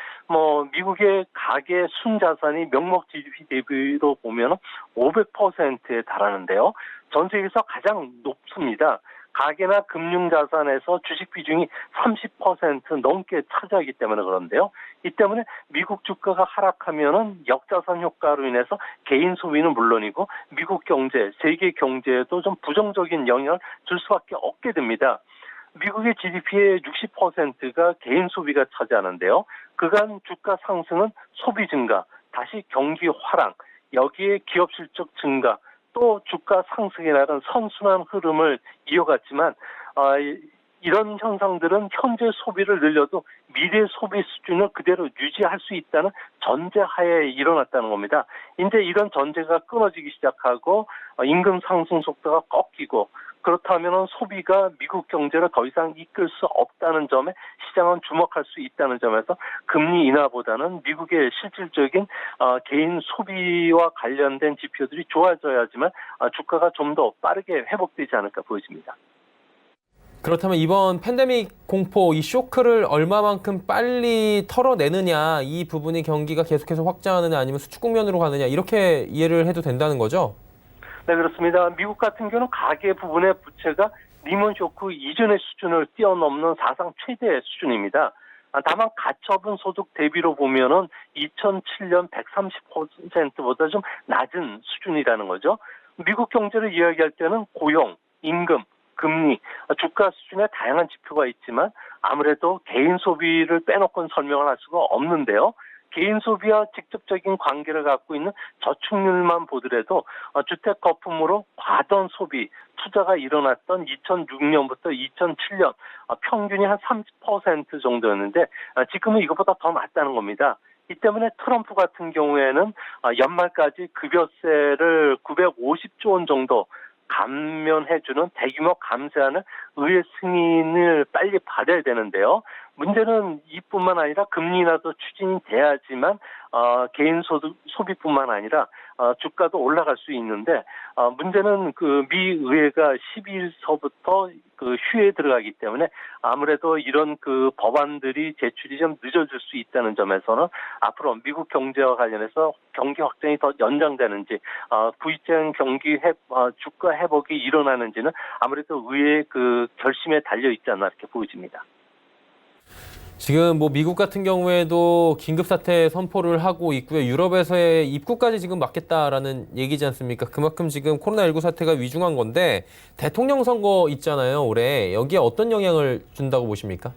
S5: 미국의 가계 순자산이 명목 GDP 대비로 보면 500%에 달하는데요. 전 세계에서 가장 높습니다. 가계나 금융자산에서 주식 비중이 30% 넘게 차지하기 때문에 그런데요. 이 때문에 미국 주가가 하락하면은 역자산 효과로 인해서 개인 소비는 물론이고 미국 경제, 세계 경제에도 좀 부정적인 영향을 줄 수밖에 없게 됩니다. 미국의 GDP의 60%가 개인 소비가 차지하는데요. 그간 주가 상승은 소비 증가, 다시 경기 화랑, 여기에 기업 실적 증가, 또 주가 상승에 따른 선순환 흐름을 이어갔지만 이런 현상들은 현재 소비를 늘려도 미래 소비 수준을 그대로 유지할 수 있다는 전제하에 일어났다는 겁니다. 이제 이런 전제가 끊어지기 시작하고 임금 상승 속도가 꺾이고 그렇다면 소비가 미국 경제를 더 이상 이끌 수 없다는 점에 시장은 주목할 수 있다는 점에서 금리 인하보다는 미국의 실질적인 개인 소비와 관련된 지표들이 좋아져야지만 주가가 좀 더 빠르게 회복되지 않을까 보여집니다.
S2: 그렇다면 이번 팬데믹 공포, 이 쇼크를 얼마만큼 빨리 털어내느냐, 이 부분이 경기가 계속해서 확장하느냐 아니면 수축 국면으로 가느냐 이렇게 이해를 해도 된다는 거죠?
S5: 네, 그렇습니다. 미국 같은 경우는 가계 부분의 부채가 리먼 쇼크 이전의 수준을 뛰어넘는 사상 최대 수준입니다. 다만 가처분 소득 대비로 보면은 2007년 130%보다 좀 낮은 수준이라는 거죠. 미국 경제를 이야기할 때는 고용, 임금, 금리, 주가 수준의 다양한 지표가 있지만 아무래도 개인 소비를 빼놓고는 설명을 할 수가 없는데요. 개인 소비와 직접적인 관계를 갖고 있는 저축률만 보더라도 주택 거품으로 과도한 소비, 투자가 일어났던 2006년부터 2007년 평균이 한 30% 정도였는데 지금은 이것보다 더 낮다는 겁니다. 이 때문에 트럼프 같은 경우에는 연말까지 급여세를 950조 원 정도 감면해주는 대규모 감세안을 의회 승인을 빨리 받아야 되는데요. 문제는 이뿐만 아니라 금리 인하도 추진이 돼야지만 개인 소비뿐만 아니라 주가도 올라갈 수 있는데 문제는 그 미 의회가 12일서부터 그 휴회에 들어가기 때문에 아무래도 이런 그 법안들이 제출이 좀 늦어질 수 있다는 점에서는 앞으로 미국 경제와 관련해서 경기 확장이 더 연장되는지 부의장 주가 회복이 일어나는지는 아무래도 의회의 그 결심에 달려 있지 않나 이렇게 보여집니다.
S2: 지금 뭐 미국 같은 경우에도 긴급사태 선포를 하고 있고요. 유럽에서의 입국까지 지금 막겠다라는 얘기지 않습니까? 그만큼 지금 코로나19 사태가 위중한 건데 대통령 선거 있잖아요, 올해. 여기에 어떤 영향을 준다고 보십니까?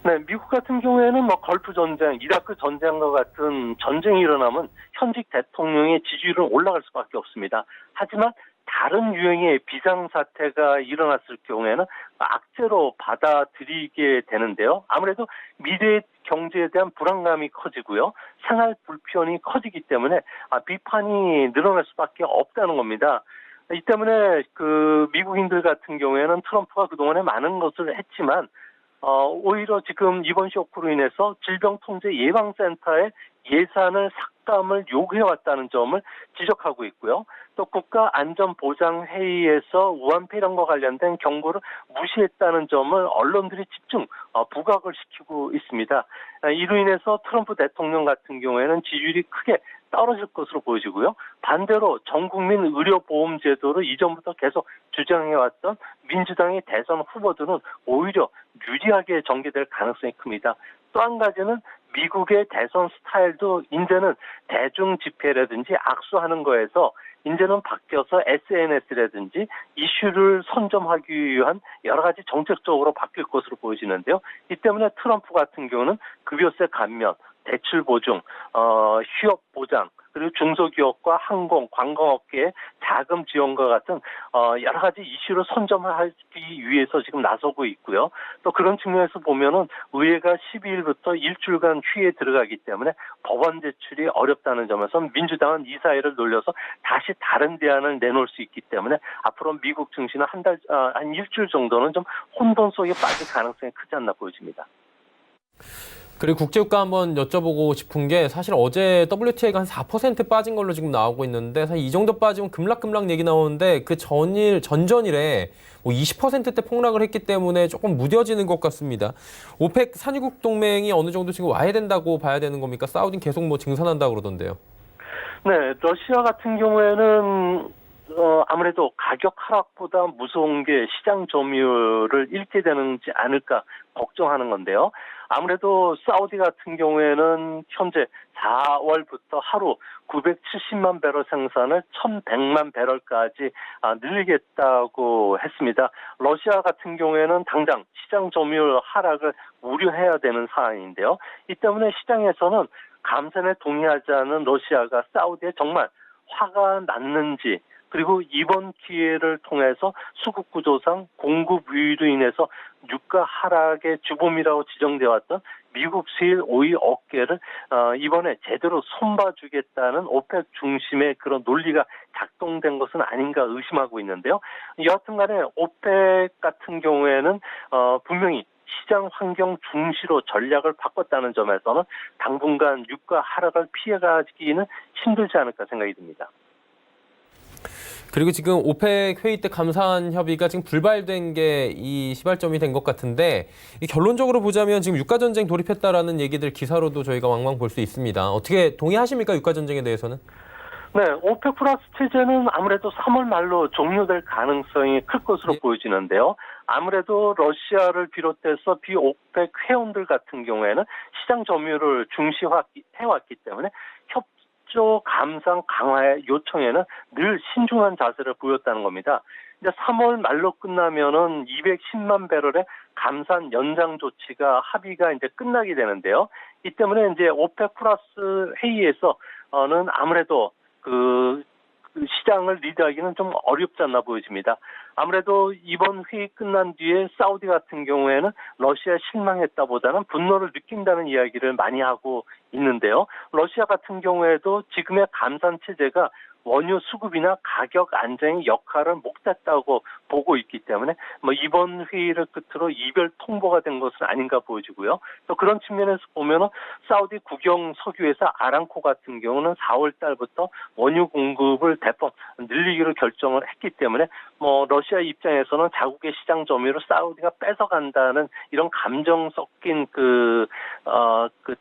S5: 네, 미국 같은 경우에는 뭐 걸프 전쟁, 이라크 전쟁과 같은 전쟁이 일어나면 현직 대통령의 지지율은 올라갈 수밖에 없습니다. 하지만 다른 유형의 비상사태가 일어났을 경우에는 악재로 받아들이게 되는데요. 아무래도 미래 경제에 대한 불안감이 커지고요. 생활 불편이 커지기 때문에 비판이 늘어날 수밖에 없다는 겁니다. 이 때문에 그 미국인들 같은 경우에는 트럼프가 그동안에 많은 것을 했지만 오히려 지금 이번 쇼크로 인해서 질병통제예방센터의 예산을 삭감을 요구해왔다는 점을 지적하고 있고요. 또 국가안전보장회의에서 우한폐렴과 관련된 경고를 무시했다는 점을 언론들이 집중 부각을 시키고 있습니다. 이로 인해서 트럼프 대통령 같은 경우에는 지지율이 크게 떨어질 것으로 보여지고요. 반대로 전국민 의료보험제도를 이전부터 계속 주장해왔던 민주당의 대선 후보들은 오히려 유리하게 전개될 가능성이 큽니다. 또 한 가지는 미국의 대선 스타일도 이제는 대중 집회라든지 악수하는 거에서 이제는 바뀌어서 SNS라든지 이슈를 선점하기 위한 여러 가지 정책적으로 바뀔 것으로 보여지는데요. 이 때문에 트럼프 같은 경우는 급여세 감면, 대출 보증, 휴업 보장, 그리고 중소기업과 항공, 관광업계의 자금 지원과 같은 여러 가지 이슈를 선점하기 위해서 지금 나서고 있고요. 또 그런 측면에서 보면은 의회가 12일부터 일주일간 휴회에 들어가기 때문에 법안 제출이 어렵다는 점에서 민주당은 이 사회를 놀려서 다시 다른 대안을 내놓을 수 있기 때문에 앞으로 미국 증시는 한 일주일 정도는 좀 혼돈 속에 빠질 가능성이 크지 않나 보여집니다.
S2: 그리고 국제유가 한번 여쭤보고 싶은 게 사실 어제 WTI가 한 4% 빠진 걸로 지금 나오고 있는데 사실 이 정도 빠지면 급락급락 얘기 나오는데 그 전전일에 뭐 20%대 폭락을 했기 때문에 조금 무뎌지는 것 같습니다. 오펙 산유국 동맹이 어느 정도 지금 와야 된다고 봐야 되는 겁니까? 사우디는 계속 뭐 증산한다고 그러던데요.
S5: 네, 러시아 같은 경우에는 아무래도 가격 하락보다 무서운 게 시장 점유율을 잃게 되는지 않을까 걱정하는 건데요. 아무래도 사우디 같은 경우에는 현재 4월부터 하루 970만 배럴 생산을 1100만 배럴까지 늘리겠다고 했습니다. 러시아 같은 경우에는 당장 시장 점유율 하락을 우려해야 되는 상황인데요. 이 때문에 시장에서는 감산에 동의하지 않은 러시아가 사우디에 정말 화가 났는지 그리고 이번 기회를 통해서 수급 구조상 공급 위기로 인해서 유가 하락의 주범이라고 지정되어 왔던 미국 수일 오일 업계를 이번에 제대로 손봐주겠다는 오펙 중심의 그런 논리가 작동된 것은 아닌가 의심하고 있는데요. 여하튼 간에 오펙 같은 경우에는 분명히 시장 환경 중시로 전략을 바꿨다는 점에서는 당분간 유가 하락을 피해가기는 힘들지 않을까 생각이 듭니다.
S2: 그리고 지금 오펙 회의 때 감산 협의가 지금 불발된 게 이 시발점이 된 것 같은데 결론적으로 보자면 지금 유가 전쟁 돌입했다라는 얘기들 기사로도 저희가 왕왕 볼 수 있습니다. 어떻게 동의하십니까? 유가 전쟁에 대해서는?
S5: 네, 오펙 플러스 체제는 아무래도 3월 말로 종료될 가능성이 클 것으로 보여지는데요. 아무래도 러시아를 비롯해서 비오펙 회원들 같은 경우에는 시장 점유율을 중시해왔기 때문에 협조 감산 강화의 요청에는 늘 신중한 자세를 보였다는 겁니다. 이제 3월 말로 끝나면은 210만 배럴의 감산 연장 조치가 합의가 이제 끝나게 되는데요. 이 때문에 이제 오펙 플러스 회의에서는 아무래도 그 시장을 리드하기는 좀 어렵지 않나 보여집니다. 아무래도 이번 회의 끝난 뒤에 사우디 같은 경우에는 러시아에 실망했다보다는 분노를 느낀다는 이야기를 많이 하고 있는데요. 러시아 같은 경우에도 지금의 감산 체제가 원유 수급이나 가격 안정의 역할을 못했다고 보고 있기 때문에 뭐 이번 회의를 끝으로 이별 통보가 된 것은 아닌가 보여지고요. 또 그런 측면에서 보면은 사우디 국영 석유회사 아람코 같은 경우는 4월 달부터 원유 공급을 대폭 늘리기로 결정을 했기 때문에 뭐 러시아 입장에서는 자국의 시장 점유율을 사우디가 뺏어간다는 이런 감정 섞인 그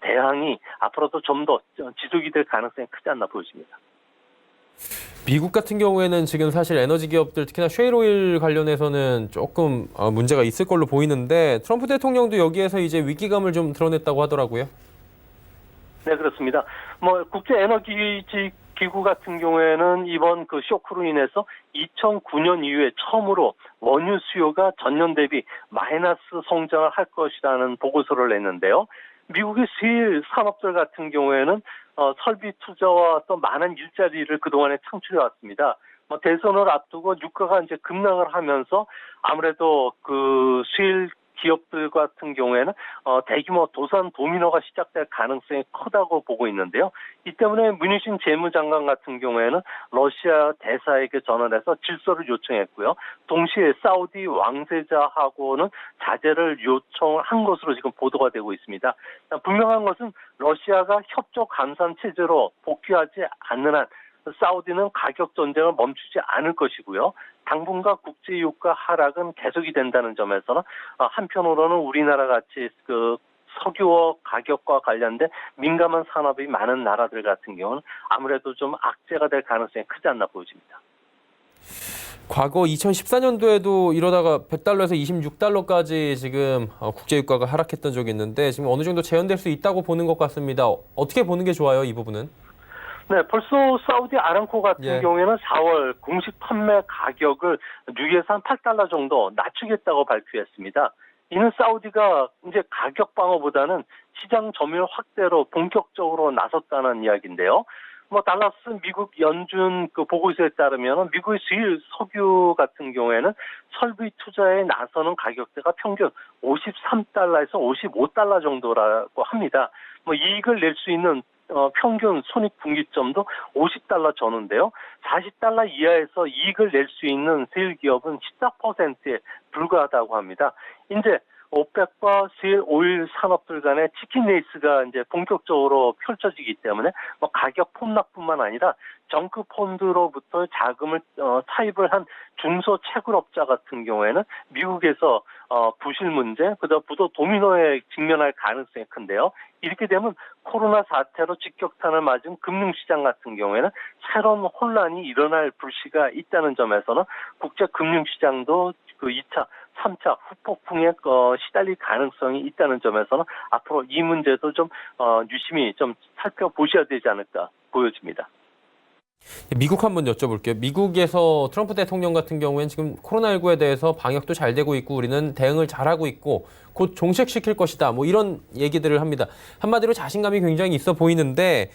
S5: 대항이 앞으로도 좀 더 지속이 될 가능성이 크지 않나 보여집니다.
S2: 미국 같은 경우에는 지금 사실 에너지 기업들 특히나 쉐일오일 관련해서는 조금 문제가 있을 걸로 보이는데 트럼프 대통령도 여기에서 이제 위기감을 좀 드러냈다고 하더라고요.
S5: 네, 그렇습니다. 뭐 국제 에너지 기구 같은 경우에는 이번 그 쇼크로 인해서 2009년 이후에 처음으로 원유 수요가 전년 대비 마이너스 성장을 할 것이라는 보고서를 냈는데요. 미국의 셰일 산업들 같은 경우에는 설비 투자와 또 많은 일자리를 그동안에 창출해 왔습니다. 대선을 앞두고 유가가 이제 급락을 하면서 아무래도 그 셰일 기업들 같은 경우에는 대규모 도산 도미노가 시작될 가능성이 크다고 보고 있는데요. 이 때문에 문희신 재무장관 같은 경우에는 러시아 대사에게 전화해서 질서를 요청했고요. 동시에 사우디 왕세자하고는 자제를 요청한 것으로 지금 보도가 되고 있습니다. 분명한 것은 러시아가 협조 감산 체제로 복귀하지 않는 한 사우디는 가격 전쟁을 멈추지 않을 것이고요. 당분간 국제 유가 하락은 계속이 된다는 점에서는 한편으로는 우리나라 같이 그 석유와 가격과 관련된 민감한 산업이 많은 나라들 같은 경우는 아무래도 좀 악재가 될 가능성이 크지 않나 보여집니다.
S2: 과거 2014년도에도 이러다가 100달러에서 26달러까지 지금 국제 유가가 하락했던 적이 있는데 지금 어느 정도 재현될 수 있다고 보는 것 같습니다. 어떻게 보는 게 좋아요, 이 부분은?
S5: 네, 벌써 사우디 아람코 같은 경우에는 4월 공식 판매 가격을 6에서 한 8달러 정도 낮추겠다고 발표했습니다. 이는 사우디가 이제 가격 방어보다는 시장 점유율 확대로 본격적으로 나섰다는 이야기인데요. 뭐 달라스 미국 연준 그 보고서에 따르면 미국의 셰일 석유 같은 경우에는 설비 투자에 나서는 가격대가 평균 53달러에서 55달러 정도라고 합니다. 뭐 이익을 낼 수 있는 평균 손익 분기점도 50달러 전후인데요. 40달러 이하에서 이익을 낼 수 있는 셰일 기업은 14%에 불과하다고 합니다. 이제 오펙과 셰일 오일 산업들 간의 치킨 레이스가 이제 본격적으로 펼쳐지기 때문에 뭐 가격 폭락뿐만 아니라 정크 펀드로부터 자금을 차입을 한 중소 채굴업자 같은 경우에는 미국에서 부실 문제, 그다음 부도 도미노에 직면할 가능성이 큰데요. 이렇게 되면 코로나 사태로 직격탄을 맞은 금융시장 같은 경우에는 새로운 혼란이 일어날 불씨가 있다는 점에서는 국제 금융시장도 그 2차, 3차 후폭풍에 시달릴 가능성이 있다는 점에서는 앞으로 이 문제도 좀 유심히 좀 살펴보셔야 되지 않을까 보여집니다.
S2: 미국 한번 여쭤볼게요. 미국에서 트럼프 대통령 같은 경우에는 지금 코로나19에 대해서 방역도 잘 되고 있고 우리는 대응을 잘하고 있고 곧 종식시킬 것이다. 뭐 이런 얘기들을 합니다. 한마디로 자신감이 굉장히 있어 보이는데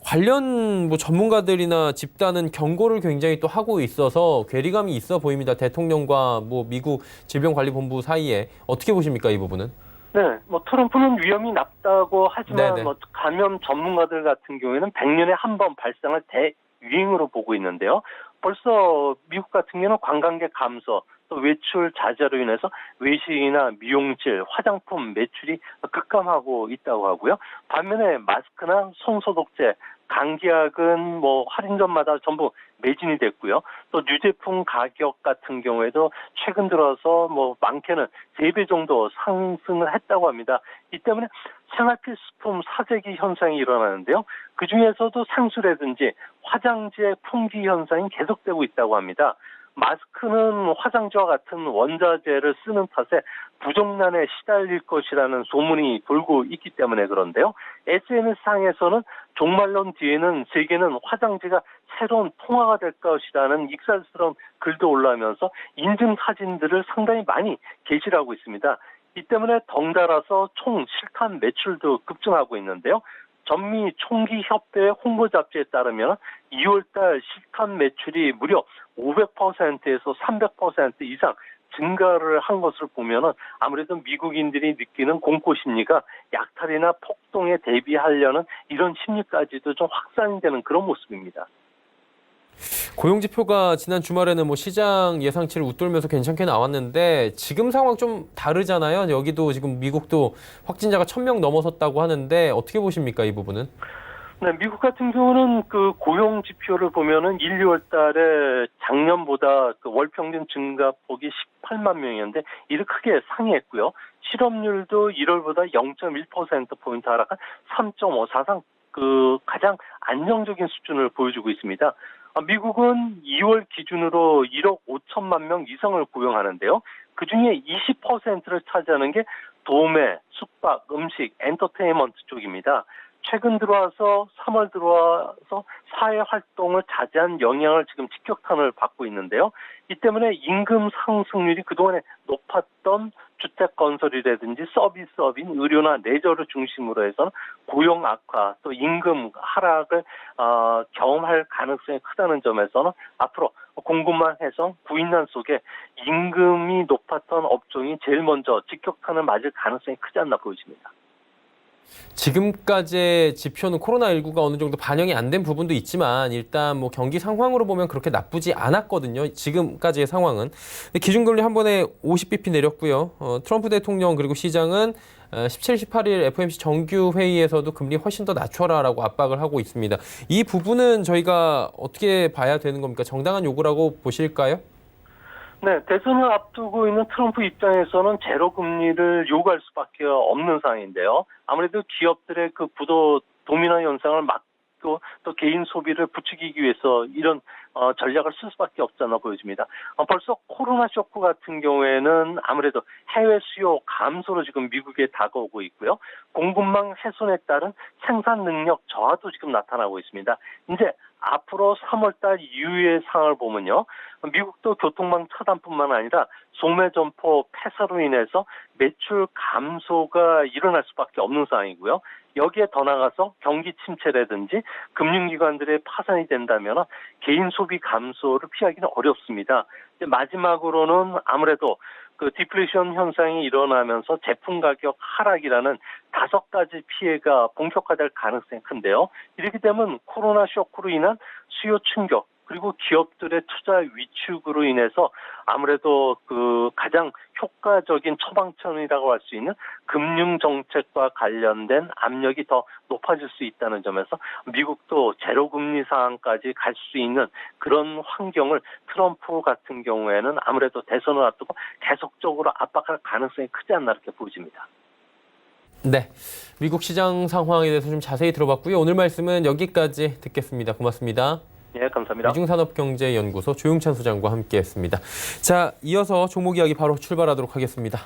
S2: 관련 뭐 전문가들이나 집단은 경고를 굉장히 또 하고 있어서 괴리감이 있어 보입니다. 대통령과 뭐 미국 질병관리본부 사이에 어떻게 보십니까, 이 부분은?
S5: 네, 뭐 트럼프는 위험이 낮다고 하지만
S2: 네네.
S5: 뭐 감염 전문가들 같은 경우에는 100년에 한 번 발생할 대유행으로 보고 있는데요. 벌써 미국 같은 경우는 관광객 감소, 또 외출 자제로 인해서 외식이나 미용실, 화장품 매출이 급감하고 있다고 하고요. 반면에 마스크나 손소독제, 감기약은 뭐 할인점마다 전부 매진이 됐고요. 또 유제품 가격 같은 경우에도 최근 들어서 뭐 많게는 3배 정도 상승을 했다고 합니다. 이 때문에 생활필수품 사재기 현상이 일어나는데요. 그중에서도 상수라든지 화장지의 품귀 현상이 계속되고 있다고 합니다. 마스크는 화장지와 같은 원자재를 쓰는 탓에 부정난에 시달릴 것이라는 소문이 돌고 있기 때문에 그런데요. SNS상에서는 종말론 뒤에는 세계는 화장지가 새로운 통화가 될 것이라는 익살스러운 글도 올라오면서 인증 사진들을 상당히 많이 게시하고 있습니다. 이 때문에 덩달아서 총 실탄 매출도 급증하고 있는데요. 전미 총기협회 홍보 잡지에 따르면 2월달 실탄 매출이 무려 500%에서 300% 이상 증가를 한 것을 보면은 아무래도 미국인들이 느끼는 공포 심리가 약탈이나 폭동에 대비하려는 이런 심리까지도 좀 확산되는 그런 모습입니다.
S2: 고용 지표가 지난 주말에는 뭐 시장 예상치를 웃돌면서 괜찮게 나왔는데 지금 상황 좀 다르잖아요. 여기도 지금 미국도 확진자가 1,000명 넘어섰다고 하는데 어떻게 보십니까, 이 부분은?
S5: 네, 미국 같은 경우는 그 고용 지표를 보면은 1, 2월 달에 작년보다 그 월 평균 증가폭이 18만 명이었는데 이를 크게 상회했고요. 실업률도 1월보다 0.1%포인트 하락한 3.5, 사상 그 가장 안정적인 수준을 보여주고 있습니다. 미국은 2월 기준으로 1억 5천만 명 이상을 고용하는데요. 그중에 20%를 차지하는 게 도매, 숙박, 음식, 엔터테인먼트 쪽입니다. 최근 들어와서 3월 들어와서 사회 활동을 자제한 영향을 지금 직격탄을 받고 있는데요. 이 때문에 임금 상승률이 그동안에 높았던 주택 건설이라든지 서비스업인 의료나 레저를 중심으로 해서 고용 악화 또 임금 하락을 경험할 가능성이 크다는 점에서는 앞으로 공급망 해서 구인난 속에 임금이 높았던 업종이 제일 먼저 직격탄을 맞을 가능성이 크지 않나 보여집니다.
S2: 지금까지의 지표는 코로나19가 어느 정도 반영이 안 된 부분도 있지만 일단 뭐 경기 상황으로 보면 그렇게 나쁘지 않았거든요. 지금까지의 상황은. 기준금리 한 번에 50bp 내렸고요. 트럼프 대통령 그리고 시장은 17, 18일 FOMC 정규 회의에서도 금리 훨씬 더 낮춰라라고 압박을 하고 있습니다. 이 부분은 저희가 어떻게 봐야 되는 겁니까? 정당한 요구라고 보실까요?
S5: 네, 대선을 앞두고 있는 트럼프 입장에서는 제로 금리를 요구할 수밖에 없는 상황인데요. 아무래도 기업들의 그 부도 도미노 현상을 막고 또 개인 소비를 부추기기 위해서 이런 전략을 쓸 수밖에 없잖아 보여집니다. 벌써 코로나 쇼크 같은 경우에는 아무래도 해외 수요 감소로 지금 미국에 다가오고 있고요. 공급망 훼손에 따른 생산 능력 저하도 지금 나타나고 있습니다. 이제 앞으로 3월달 이후의 상황을 보면요. 미국도 교통망 차단뿐만 아니라 소매 점포 폐쇄로 인해서 매출 감소가 일어날 수밖에 없는 상황이고요. 여기에 더 나가서 경기 침체라든지 금융기관들의 파산이 된다면 개인 소비 감소를 피하기는 어렵습니다. 마지막으로는 아무래도 그 디플레이션 현상이 일어나면서 제품 가격 하락이라는 5가지 피해가 본격화될 가능성이 큰데요. 이렇게 되면 코로나 쇼크로 인한 수요 충격 그리고 기업들의 투자 위축으로 인해서 아무래도 그 가장 효과적인 처방전이라고 할 수 있는 금융 정책과 관련된 압력이 더 높아질 수 있다는 점에서 미국도 제로 금리 상황까지 갈 수 있는 그런 환경을 트럼프 같은 경우에는 아무래도 대선을 앞두고 계속적으로 압박할 가능성이 크지 않나 이렇게 보여집니다.
S2: 네, 미국 시장 상황에 대해서 좀 자세히 들어봤고요. 오늘 말씀은 여기까지 듣겠습니다. 고맙습니다.
S5: 예, 감사합니다.
S2: 미중산업경제연구소 조용찬 소장과 함께했습니다. 자, 이어서 종목 이야기 바로 출발하도록 하겠습니다.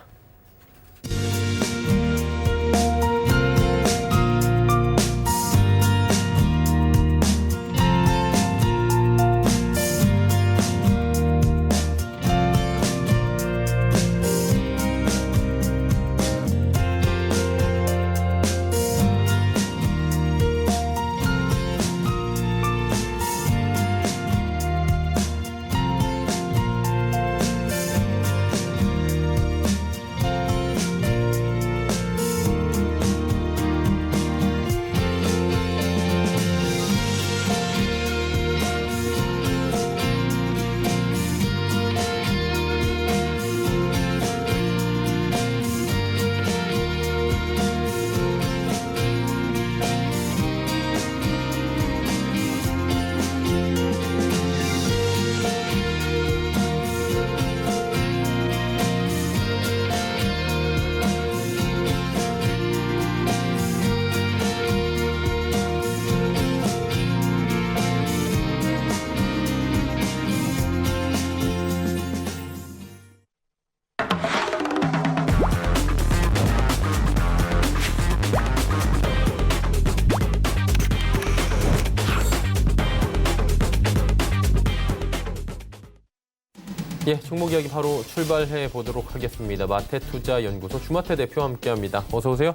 S2: 예, 종목 이야기 바로 출발해 보도록 하겠습니다. 마태투자연구소 주마태 대표와 함께합니다. 어서 오세요.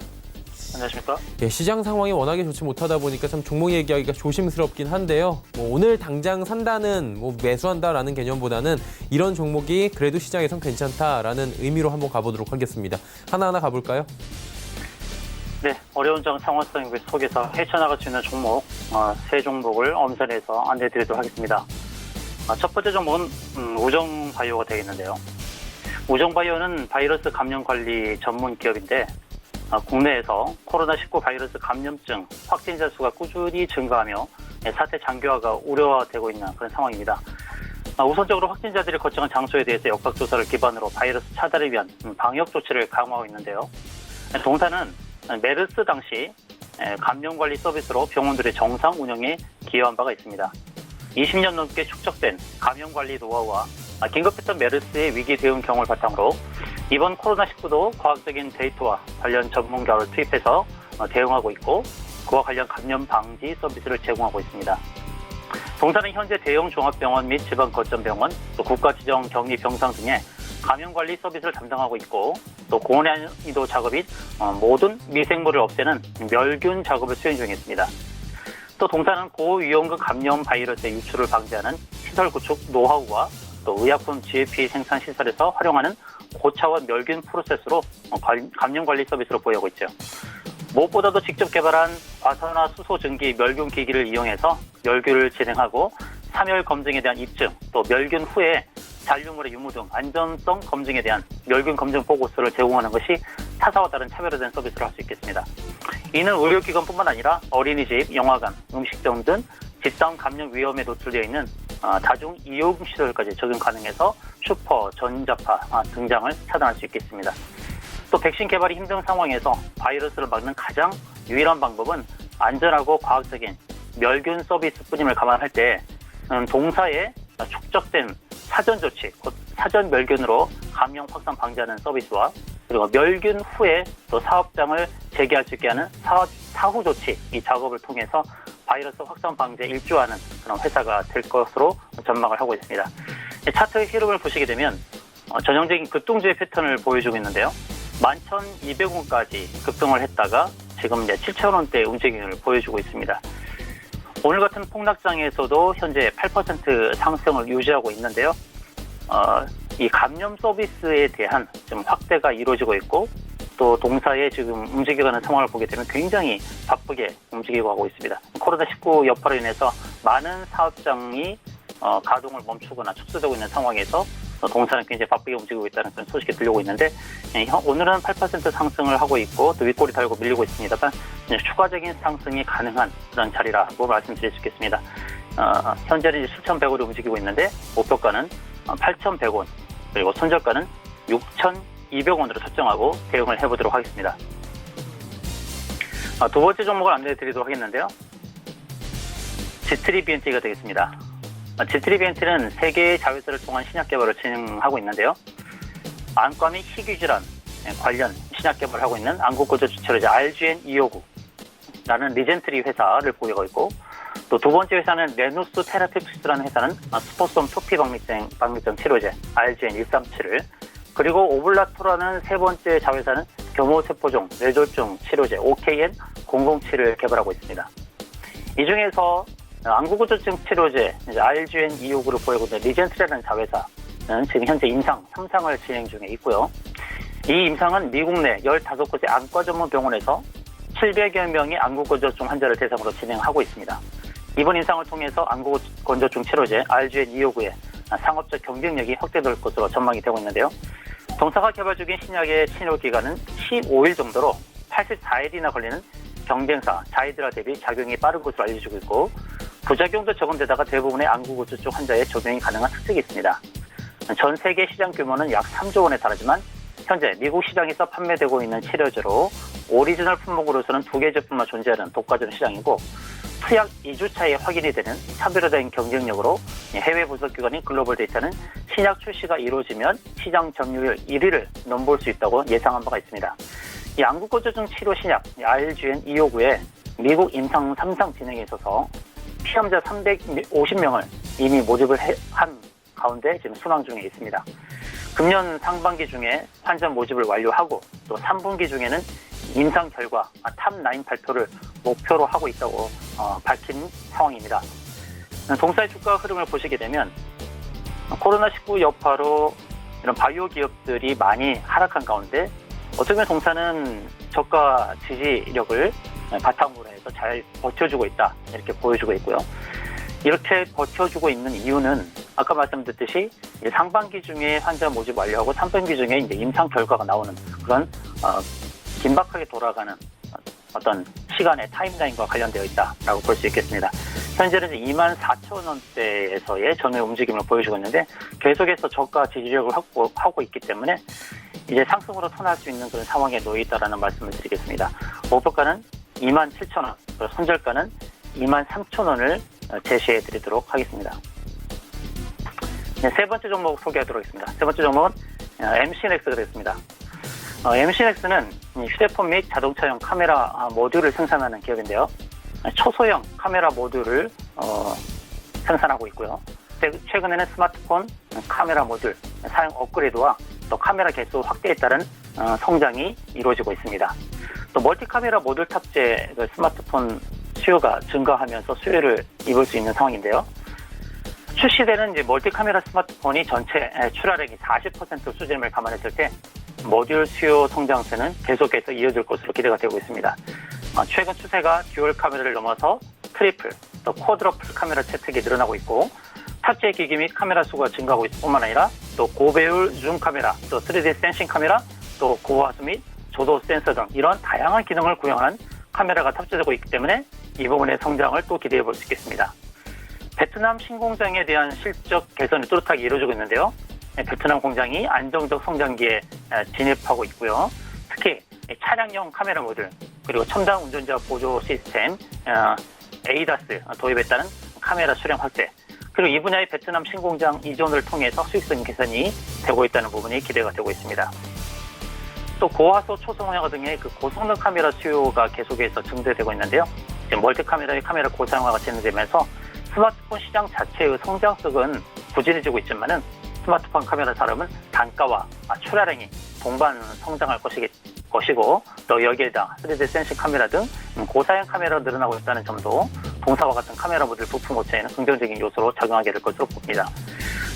S6: 안녕하십니까?
S2: 예, 시장 상황이 워낙에 좋지 못하다 보니까 참 종목 얘기하기가 조심스럽긴 한데요. 뭐 오늘 당장 산다는, 뭐 매수한다라는 개념보다는 이런 종목이 그래도 시장에선 괜찮다라는 의미로 한번 가보도록 하겠습니다. 하나하나 가볼까요?
S6: 네, 어려운 상황 속에서 헤쳐나갈 수 있는 종목, 세 종목을 엄선해서 안내드리도록 하겠습니다. 첫 번째 종목은 우정바이오가 되겠는데요. 우정바이오는 바이러스 감염 관리 전문 기업인데 국내에서 코로나19 바이러스 감염증 확진자 수가 꾸준히 증가하며 사태 장기화가 우려되고 있는 그런 상황입니다. 우선적으로 확진자들이 거쳐간 장소에 대해서 역학조사를 기반으로 바이러스 차단을 위한 방역 조치를 강화하고 있는데요. 동사는 메르스 당시 감염관리 서비스로 병원들의 정상 운영에 기여한 바가 있습니다. 20년 넘게 축적된 감염관리 노하우와 긴급했던 메르스의 위기 대응 경험을 바탕으로 이번 코로나19도 과학적인 데이터와 관련 전문가를 투입해서 대응하고 있고 그와 관련 감염 방지 서비스를 제공하고 있습니다. 동사는 현재 대형 종합병원 및 지방 거점병원, 또 국가지정 격리 병상 등의 감염관리 서비스를 담당하고 있고 또 고난이도 작업인 모든 미생물을 없애는 멸균 작업을 수행 중에 있습니다. 또 동사는 고위험군 감염 바이러스의 유출을 방지하는 시설 구축 노하우와 또 의약품 GMP 생산 시설에서 활용하는 고차원 멸균 프로세스로 감염관리 서비스를 보유하고 있죠. 무엇보다도 직접 개발한 과산화수소 증기 멸균 기기를 이용해서 멸균을 진행하고 사멸 검증에 대한 입증, 또 멸균 후에 잔류물의 유무 등 안전성 검증에 대한 멸균 검증 보고서를 제공하는 것이 타사와 다른 차별화된 서비스를 할 수 있겠습니다. 이는 의료기관뿐만 아니라 어린이집, 영화관, 음식점 등 집단 감염 위험에 노출되어 있는 다중 이용시설까지 적용 가능해서 슈퍼, 전자파 등장을 차단할 수 있겠습니다. 또 백신 개발이 힘든 상황에서 바이러스를 막는 가장 유일한 방법은 안전하고 과학적인 멸균 서비스뿐임을 감안할 때 동사에 축적된 사전 조치, 곧 사전 멸균으로 감염 확산 방지하는 서비스와 그리고 멸균 후에 또 사업장을 재개할 수 있게 하는 사후 조치 이 작업을 통해서 바이러스 확산 방지에 일조하는 그런 회사가 될 것으로 전망을 하고 있습니다. 차트의 흐름을 보시게 되면 전형적인 급등주의 패턴을 보여주고 있는데요. 11,200원까지 급등을 했다가 지금 이제 7,000원대 움직임을 보여주고 있습니다. 오늘 같은 폭락장에서도 현재 8% 상승을 유지하고 있는데요. 이 감염 서비스에 대한 좀 확대가 이루어지고 있고 또 동사에 지금 움직여가는 상황을 보게 되면 굉장히 바쁘게 움직이고 하고 있습니다. 코로나19 여파로 인해서 많은 사업장이 가동을 멈추거나 축소되고 있는 상황에서 동사는 굉장히 바쁘게 움직이고 있다는 그런 소식이 들려오고 있는데 오늘은 8% 상승을 하고 있고 또 윗골이 달고 밀리고 있습니다만 추가적인 상승이 가능한 그런 자리라고 말씀드릴 수 있겠습니다. 현재는 7,100원으로 움직이고 있는데 목표가는 8,100원 그리고 손절가는 6,200원으로 설정하고 대응을 해보도록 하겠습니다. 두 번째 종목을 안내해드리도록 하겠는데요. G3BNT가 되겠습니다. G3BNT는 세 개의 자회사를 통한 신약 개발을 진행하고 있는데요. 안과 및 희귀질환 관련 신약 개발을 하고 있는 안구거저 주체로제 RGN259라는 리젠트리 회사를 보유하고 있고 또 두 번째 회사는 레누스 테라피틱스라는 회사는 스포썸 표피 박밀증 치료제 RGN137을 그리고 오블라토라는 세 번째 자회사는 교모세포종 뇌졸중 치료제 OKN007을 개발하고 있습니다. 이 중에서 안구구조증 치료제 RGN259를 보유하고 있는 리젠트라는 자회사는 지금 현재 임상 3상을 진행 중에 있고요. 이 임상은 미국 내 15곳의 안과 전문 병원에서 700여 명의 안구건조증 환자를 대상으로 진행하고 있습니다. 이번 임상을 통해서 안구건조증 치료제 RGN259의 상업적 경쟁력이 확대될 것으로 전망이 되고 있는데요. 동사가 개발 중인 신약의 치료 기간은 15일 정도로 84일이나 걸리는 경쟁사 자이드라 대비 작용이 빠른 것으로 알려지고 있고 부작용도 적은 데다가 대부분의 안구건조증 환자에 적용이 가능한 특징이 있습니다. 전 세계 시장 규모는 약 3조 원에 달하지만 현재 미국 시장에서 판매되고 있는 치료제로 오리지널 품목으로서는 2개 제품만 존재하는 독과점 시장이고 투약 2주차에 확인이 되는 차별화된 경쟁력으로 해외 분석기관인 글로벌 데이터는 신약 출시가 이루어지면 시장 점유율 1위를 넘볼 수 있다고 예상한 바가 있습니다. 이 안구건조증 치료 신약 RGN259의 미국 임상 3상 진행에 있어서 피험자 350명을 이미 모집을 한 가운데 지금 순항 중에 있습니다. 금년 상반기 중에 환자 모집을 완료하고 또 3분기 중에는 임상 결과 탑9 발표를 목표로 하고 있다고 밝힌 상황입니다. 동사의 주가 흐름을 보시게 되면 코로나19 여파로 이런 바이오 기업들이 많이 하락한 가운데 어떻게 보면 동사는 저가 지지력을 바탕으로 해서 잘 버텨주고 있다 이렇게 보여주고 있고요. 이렇게 버텨주고 있는 이유는 아까 말씀드렸듯이 이제 상반기 중에 환자 모집 완료하고 3분기 중에 이제 임상 결과가 나오는 그런 긴박하게 돌아가는 어떤 시간의 타임라인과 관련되어 있다라고 볼 수 있겠습니다. 현재는 이제 24,000원대에서의 전후의 움직임을 보여주고 있는데 계속해서 저가 지지력을 확보하고 있기 때문에 이제 상승으로 턴할 수 있는 그런 상황에 놓여 있다라는 말씀을 드리겠습니다. 목표가는 27,000원, 그리고 손절가는 23,000원을 제시해 드리도록 하겠습니다. 네, 세 번째 종목 소개하도록 하겠습니다. 세 번째 종목은 MC넥스가 되겠습니다. MC넥스는 휴대폰 및 자동차용 카메라 모듈을 생산하는 기업인데요. 초소형 카메라 모듈을 생산하고 있고요. 최근에는 스마트폰 카메라 모듈 사용 업그레이드와 또 카메라 개수 확대에 따른 성장이 이루어지고 있습니다. 또 멀티 카메라 모듈 탑재 스마트폰 수요가 증가하면서 수혜를 입을 수 있는 상황인데요. 출시되는 이제 멀티 카메라 스마트폰이 전체 출하량이 40% 수준을 감안했을 때 모듈 수요 성장세는 계속해서 이어질 것으로 기대가 되고 있습니다. 최근 추세가 듀얼 카메라를 넘어서 트리플, 또 쿼드러플 카메라 채택이 늘어나고 있고 탑재 기기 및 카메라 수가 증가하고 있을 뿐만 아니라 또 고배율 줌 카메라, 또 3D 센싱 카메라, 또 고화수 및 조도 센서 등 이런 다양한 기능을 구현한 카메라가 탑재되고 있기 때문에 이 부분의 성장을 또 기대해 볼 수 있겠습니다. 베트남 신공장에 대한 실적 개선이 뚜렷하게 이루어지고 있는데요. 베트남 공장이 안정적 성장기에 진입하고 있고요. 특히 차량용 카메라 모듈, 그리고 첨단 운전자 보조 시스템 ADAS 도입에 따른 카메라 수량 확대, 그리고 이 분야의 베트남 신공장 이전을 통해서 수익성 개선이 되고 있다는 부분이 기대가 되고 있습니다. 또 고화소 초성화 등의 그 고성능 카메라 수요가 계속해서 증대되고 있는데요. 지금 멀티 카메라의 카메라 고상화가 진행되면서 스마트폰 시장 자체의 성장성은 부진해지고 있지만은 스마트폰 카메라 산업은 단가와 출하량이 동반 성장할 것이고 또 여기에다 3D 센싱 카메라 등 고사양 카메라가 늘어나고 있다는 점도 동사와 같은 카메라 모듈 부품 고체에는 긍정적인 요소로 작용하게 될 것으로 봅니다.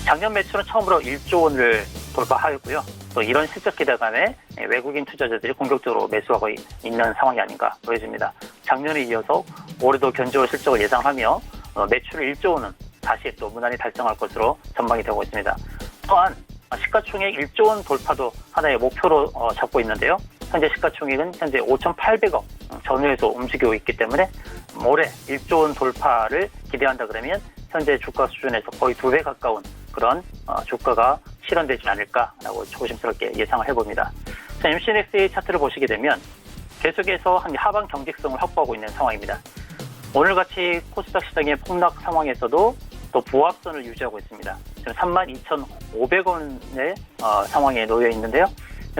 S6: 작년 매출은 처음으로 1조 원을 돌파하였고요. 또 이런 실적 기대감에 외국인 투자자들이 공격적으로 매수하고 있는 상황이 아닌가 보여집니다. 작년에 이어서 올해도 견조한 실적을 예상하며 매출 1조 원은 다시 또 무난히 달성할 것으로 전망이 되고 있습니다. 또한 시가총액 1조 원 돌파도 하나의 목표로 잡고 있는데요. 현재 시가총액은 현재 5,800억 전후에서 움직이고 있기 때문에 올해 1조 원 돌파를 기대한다 그러면 현재 주가 수준에서 거의 2배 가까운 그런 주가가 실현되지 않을까라고 조심스럽게 예상을 해봅니다. 자, MC넥스의 차트를 보시게 되면 계속해서 한 하방 경직성을 확보하고 있는 상황입니다. 오늘같이 코스닥 시장의 폭락 상황에서도 또 보합선을 유지하고 있습니다. 지금 32,500원의 상황에 놓여 있는데요.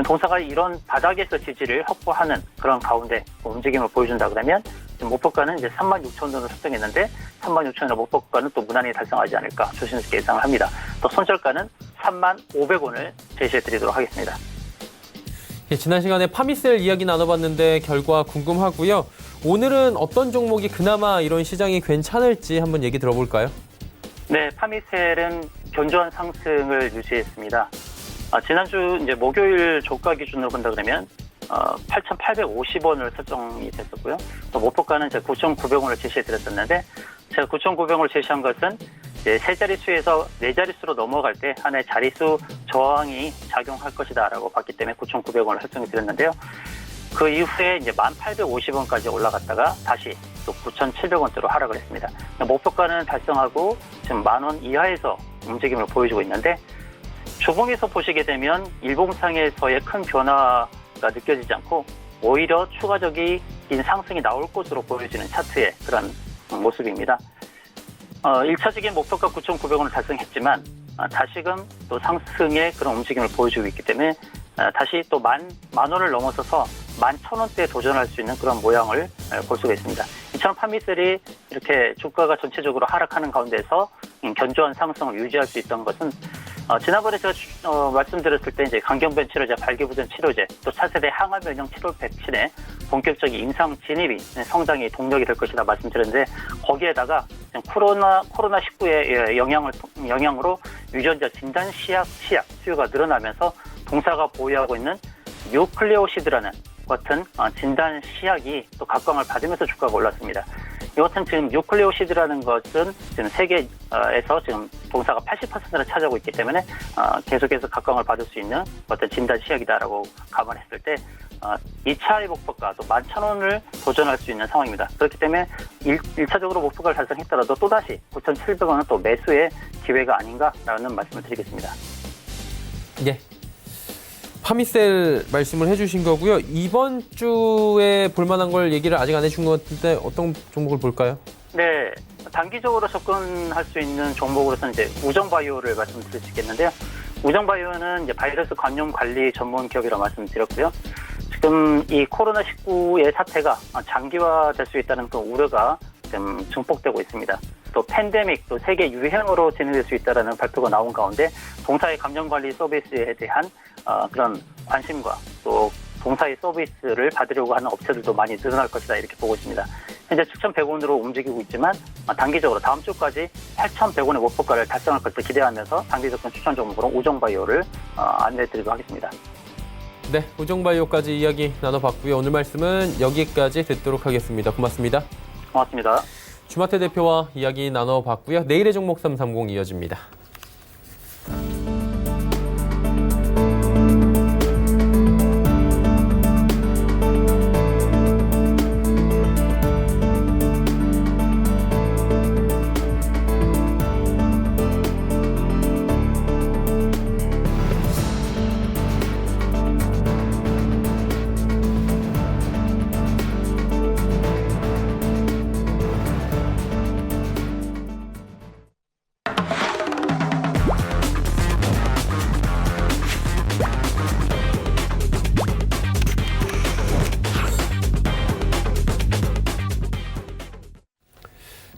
S6: 동사가 이런 바닥에서 지지를 확보하는 그런 가운데 움직임을 보여준다 그러면 목표가는 이제 36,000원으로 설정했는데 36,000원의 목표가는 또 무난히 달성하지 않을까 조심스럽게 예상을 합니다. 또 손절가는 35,500원을 제시해 드리도록 하겠습니다.
S2: 예, 지난 시간에 파미셀 이야기 나눠봤는데 결과 궁금하고요. 오늘은 어떤 종목이 그나마 이런 시장이 괜찮을지 한번 얘기 들어볼까요?
S6: 네, 파미셀은 견조한 상승을 유지했습니다. 지난주 이제 목요일 조가 기준으로 본다 그러면 8,850원을 설정이 됐었고요. 또 목표가는 9,900원을 제시해 드렸었는데 제가 9,900원을 제시한 것은 이제 세 자릿수에서 네 자릿수로 넘어갈 때 하나의 자릿수 저항이 작용할 것이다라고 봤기 때문에 9,900원을 설정해 드렸는데요. 그 이후에 이제 1,850원까지 올라갔다가 다시 또 9,700원대로 하락을 했습니다. 목표가는 달성하고 지금 10,000원 이하에서 움직임을 보여주고 있는데 주봉에서 보시게 되면 일봉상에서의 큰 변화가 느껴지지 않고 오히려 추가적인 상승이 나올 것으로 보여지는 차트의 그런 모습입니다. 1차적인 목표가 9,900원을 달성했지만 다시금 또 상승의 그런 움직임을 보여주고 있기 때문에 다시 또 만 원을 넘어서서 11,000원대에 도전할 수 있는 그런 모양을 볼 수가 있습니다. 이처럼 파미셀이 이렇게 주가가 전체적으로 하락하는 가운데서 견조한 상승을 유지할 수 있던 것은 지난번에 제가 말씀드렸을 때 이제 강경변 치료제, 발기부전 치료제, 또 차세대 항암 면역 치료 백신의 본격적인 임상 진입이 성장의 동력이 될 것이다 말씀드렸는데 거기에다가 코로나19의 영향으로 유전자 진단 시약 수요가 늘어나면서 동사가 보유하고 있는 뉴클레오시드라는 같은 진단 시약이 또 각광을 받으면서 주가가 올랐습니다. 이것은 지금 뉴클레오시드라는 것은 지금 세계에서 지금 동사가 80%를 차지하고 있기 때문에 계속해서 각광을 받을 수 있는 어떤 진단 치약이다라고 감안했을 때 2차 회복효과 또 11,000원을 도전할 수 있는 상황입니다. 그렇기 때문에 1차적으로 목표가를 달성했더라도 또다시 9,700원은 또 매수의 기회가 아닌가라는 말씀을 드리겠습니다.
S2: 예. 파미셀 말씀을 해주신 거고요. 이번 주에 볼만한 걸 얘기를 아직 안 해준 것 같은데 어떤 종목을 볼까요?
S6: 네, 단기적으로 접근할 수 있는 종목으로서는 이제 우정바이오를 말씀드릴 수 있겠는데요. 우정바이오는 이제 바이러스 감염 관리 전문 기업이라고 말씀드렸고요. 지금 이 코로나19의 사태가 장기화될 수 있다는 그 우려가 지금 증폭되고 있습니다. 또 팬데믹, 또 세계 유행으로 진행될 수 있다는 발표가 나온 가운데 동사의 감염 관리 서비스에 대한 그런 관심과 또 동사의 서비스를 받으려고 하는 업체들도 많이 늘어날 것이다 이렇게 보고 있습니다. 현재 7,100원으로 움직이고 있지만 단기적으로 다음 주까지 8,100원의 목표가를 달성할 것을 기대하면서 단기 접근 추천 종목으로 우정바이오를 안내해드리도록 하겠습니다.
S2: 네, 우정바이오까지 이야기 나눠봤고요. 오늘 말씀은 여기까지 듣도록 하겠습니다. 고맙습니다.
S6: 고맙습니다.
S2: 주마태 대표와 이야기 나눠봤고요. 내일의 종목 330 이어집니다.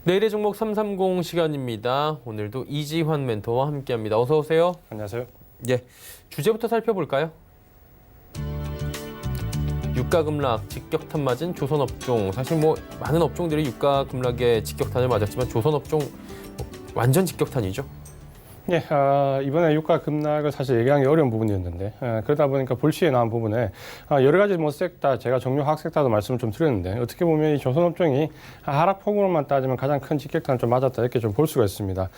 S2: 내일의 종목 330 시간입니다. 오늘도 이지환 멘토와 함께합니다. 어서 오세요.
S7: 안녕하세요.
S2: 예, 주제부터 살펴볼까요? 유가 급락 직격탄 맞은 조선업종. 사실 뭐 많은 업종들이 유가 급락에 직격탄을 맞았지만 조선업종 완전 직격탄이죠.
S7: 예, 이번에 유가 급락을 사실 얘기하기 어려운 부분이었는데 그러다 보니까 불시에 나온 부분에 여러 가지 뭐 섹터, 제가 정유 화학 섹터도 말씀을 좀 드렸는데 어떻게 보면 이 조선업종이 하락폭으로만 따지면 가장 큰 직격탄을 좀 맞았다 이렇게 좀 볼 수가 있습니다.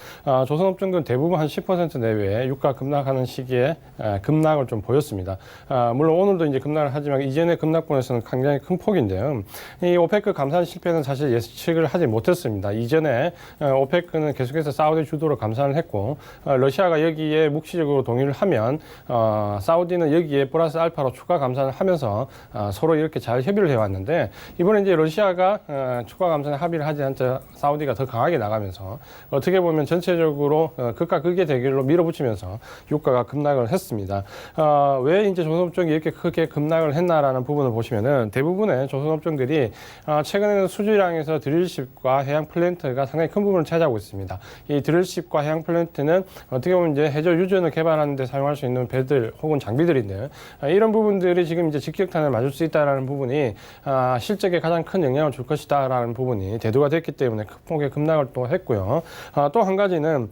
S7: 조선업종은 대부분 한 10% 내외에 유가 급락하는 시기에 급락을 좀 보였습니다. 물론 오늘도 이제 급락을 하지만 이전의 급락분에서는 굉장히 큰 폭인데요. 이 오페크 감산 실패는 사실 예측을 하지 못했습니다. 이전에 오페크는 계속해서 사우디 주도로 감산을 했고 러시아가 여기에 묵시적으로 동의를 하면 사우디는 여기에 플러스 알파로 추가 감산을 하면서 서로 이렇게 잘 협의를 해왔는데 이번에 이제 러시아가 추가 감산에 합의를 하지 않자 사우디가 더 강하게 나가면서 어떻게 보면 전체적으로 극과 극의 대결로 밀어붙이면서 유가가 급락을 했습니다. 왜 이제 조선업종이 이렇게 크게 급락을 했나라는 부분을 보시면은 대부분의 조선업종들이 최근에는 수주량에서 드릴십과 해양 플랜트가 상당히 큰 부분을 차지하고 있습니다. 이 드릴십과 해양 플랜트는 어떻게 보면 이제 해저 유전을 개발하는 데 사용할 수 있는 배들 혹은 장비들인데 이런 부분들이 지금 이제 직격탄을 맞을 수 있다라는 부분이 실적에 가장 큰 영향을 줄 것이다라는 부분이 대두가 됐기 때문에 큰 폭의 급락을 또 했고요. 또 한 가지는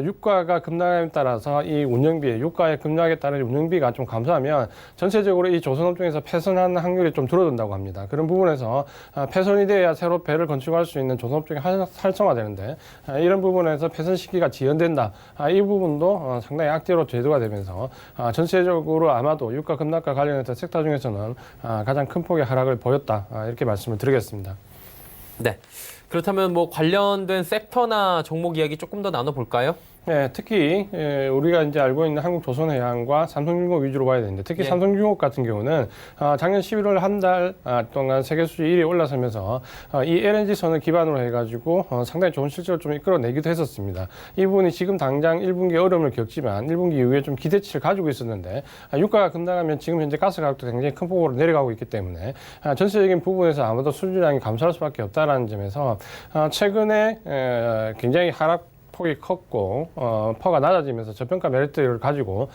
S7: 유가가 급락에 따라서 이 운영비, 유가의 급락에 따른 운영비가 좀 감소하면 전체적으로 이 조선업종에서 폐선하는 확률이 좀 줄어든다고 합니다. 그런 부분에서 폐선이 돼야 새로 배를 건축할 수 있는 조선업종이 활성화되는데 이런 부분에서 폐선 시기가 지연된다. 이 부분도 상당히 악재로 제도가 되면서 전체적으로 아마도 유가 급락과 관련해서 섹터 중에서는 가장 큰 폭의 하락을 보였다. 이렇게 말씀을 드리겠습니다.
S2: 네. 그렇다면 뭐 관련된 섹터나 종목 이야기 조금 더 나눠볼까요?
S7: 네, 특히 우리가 이제 알고 있는 한국조선해양과 삼성중공업 위주로 봐야 되는데 특히
S2: 예.
S7: 삼성중공업 같은 경우는 작년 11월 한 달 동안 세계 수주 1위에 올라서면서 이 LNG선을 기반으로 해가지고 상당히 좋은 실적을 좀 이끌어내기도 했었습니다. 이 부분이 지금 당장 1분기 어려움을 겪지만 1분기 이후에 좀 기대치를 가지고 있었는데 유가가 급락하면 지금 현재 가스 가격도 굉장히 큰 폭으로 내려가고 있기 때문에 전체적인 부분에서 아무도 수주량이 감소할 수밖에 없다라는 점에서 최근에 굉장히 하락 폭이 컸고 퍼가 낮아지면서 저평가 메리트를 가지고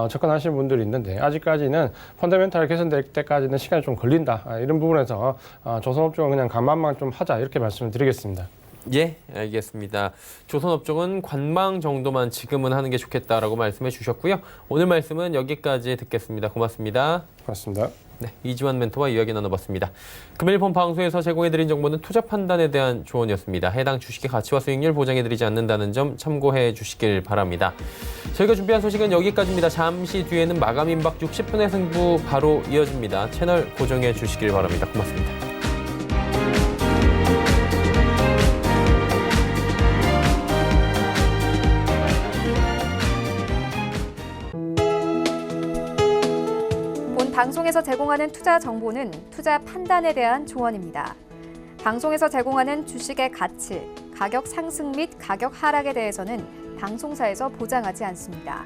S7: 접근하시는 분들이 있는데 아직까지는 펀더멘탈 개선될 때까지는 시간이 좀 걸린다. 이런 부분에서 조선업종은 그냥 관망만 좀 하자 이렇게 말씀을 드리겠습니다.
S2: 예, 알겠습니다. 조선업종은 관망 정도만 지금은 하는 게 좋겠다라고 말씀해 주셨고요. 오늘 말씀은 여기까지 듣겠습니다. 고맙습니다.
S7: 고맙습니다.
S2: 네, 이지환 멘토와 이야기 나눠봤습니다. 금일 본 방송에서 제공해드린 정보는 투자 판단에 대한 조언이었습니다. 해당 주식의 가치와 수익률 보장해드리지 않는다는 점 참고해 주시길 바랍니다. 저희가 준비한 소식은 여기까지입니다. 잠시 뒤에는 마감 임박 60분의 승부 바로 이어집니다. 채널 고정해 주시길 바랍니다. 고맙습니다.
S1: 방송에서 제공하는 투자 정보는 투자 판단에 대한 조언입니다. 방송에서 제공하는 주식의 가치, 가격 상승 및 가격 하락에 대해서는 방송사에서 보장하지 않습니다.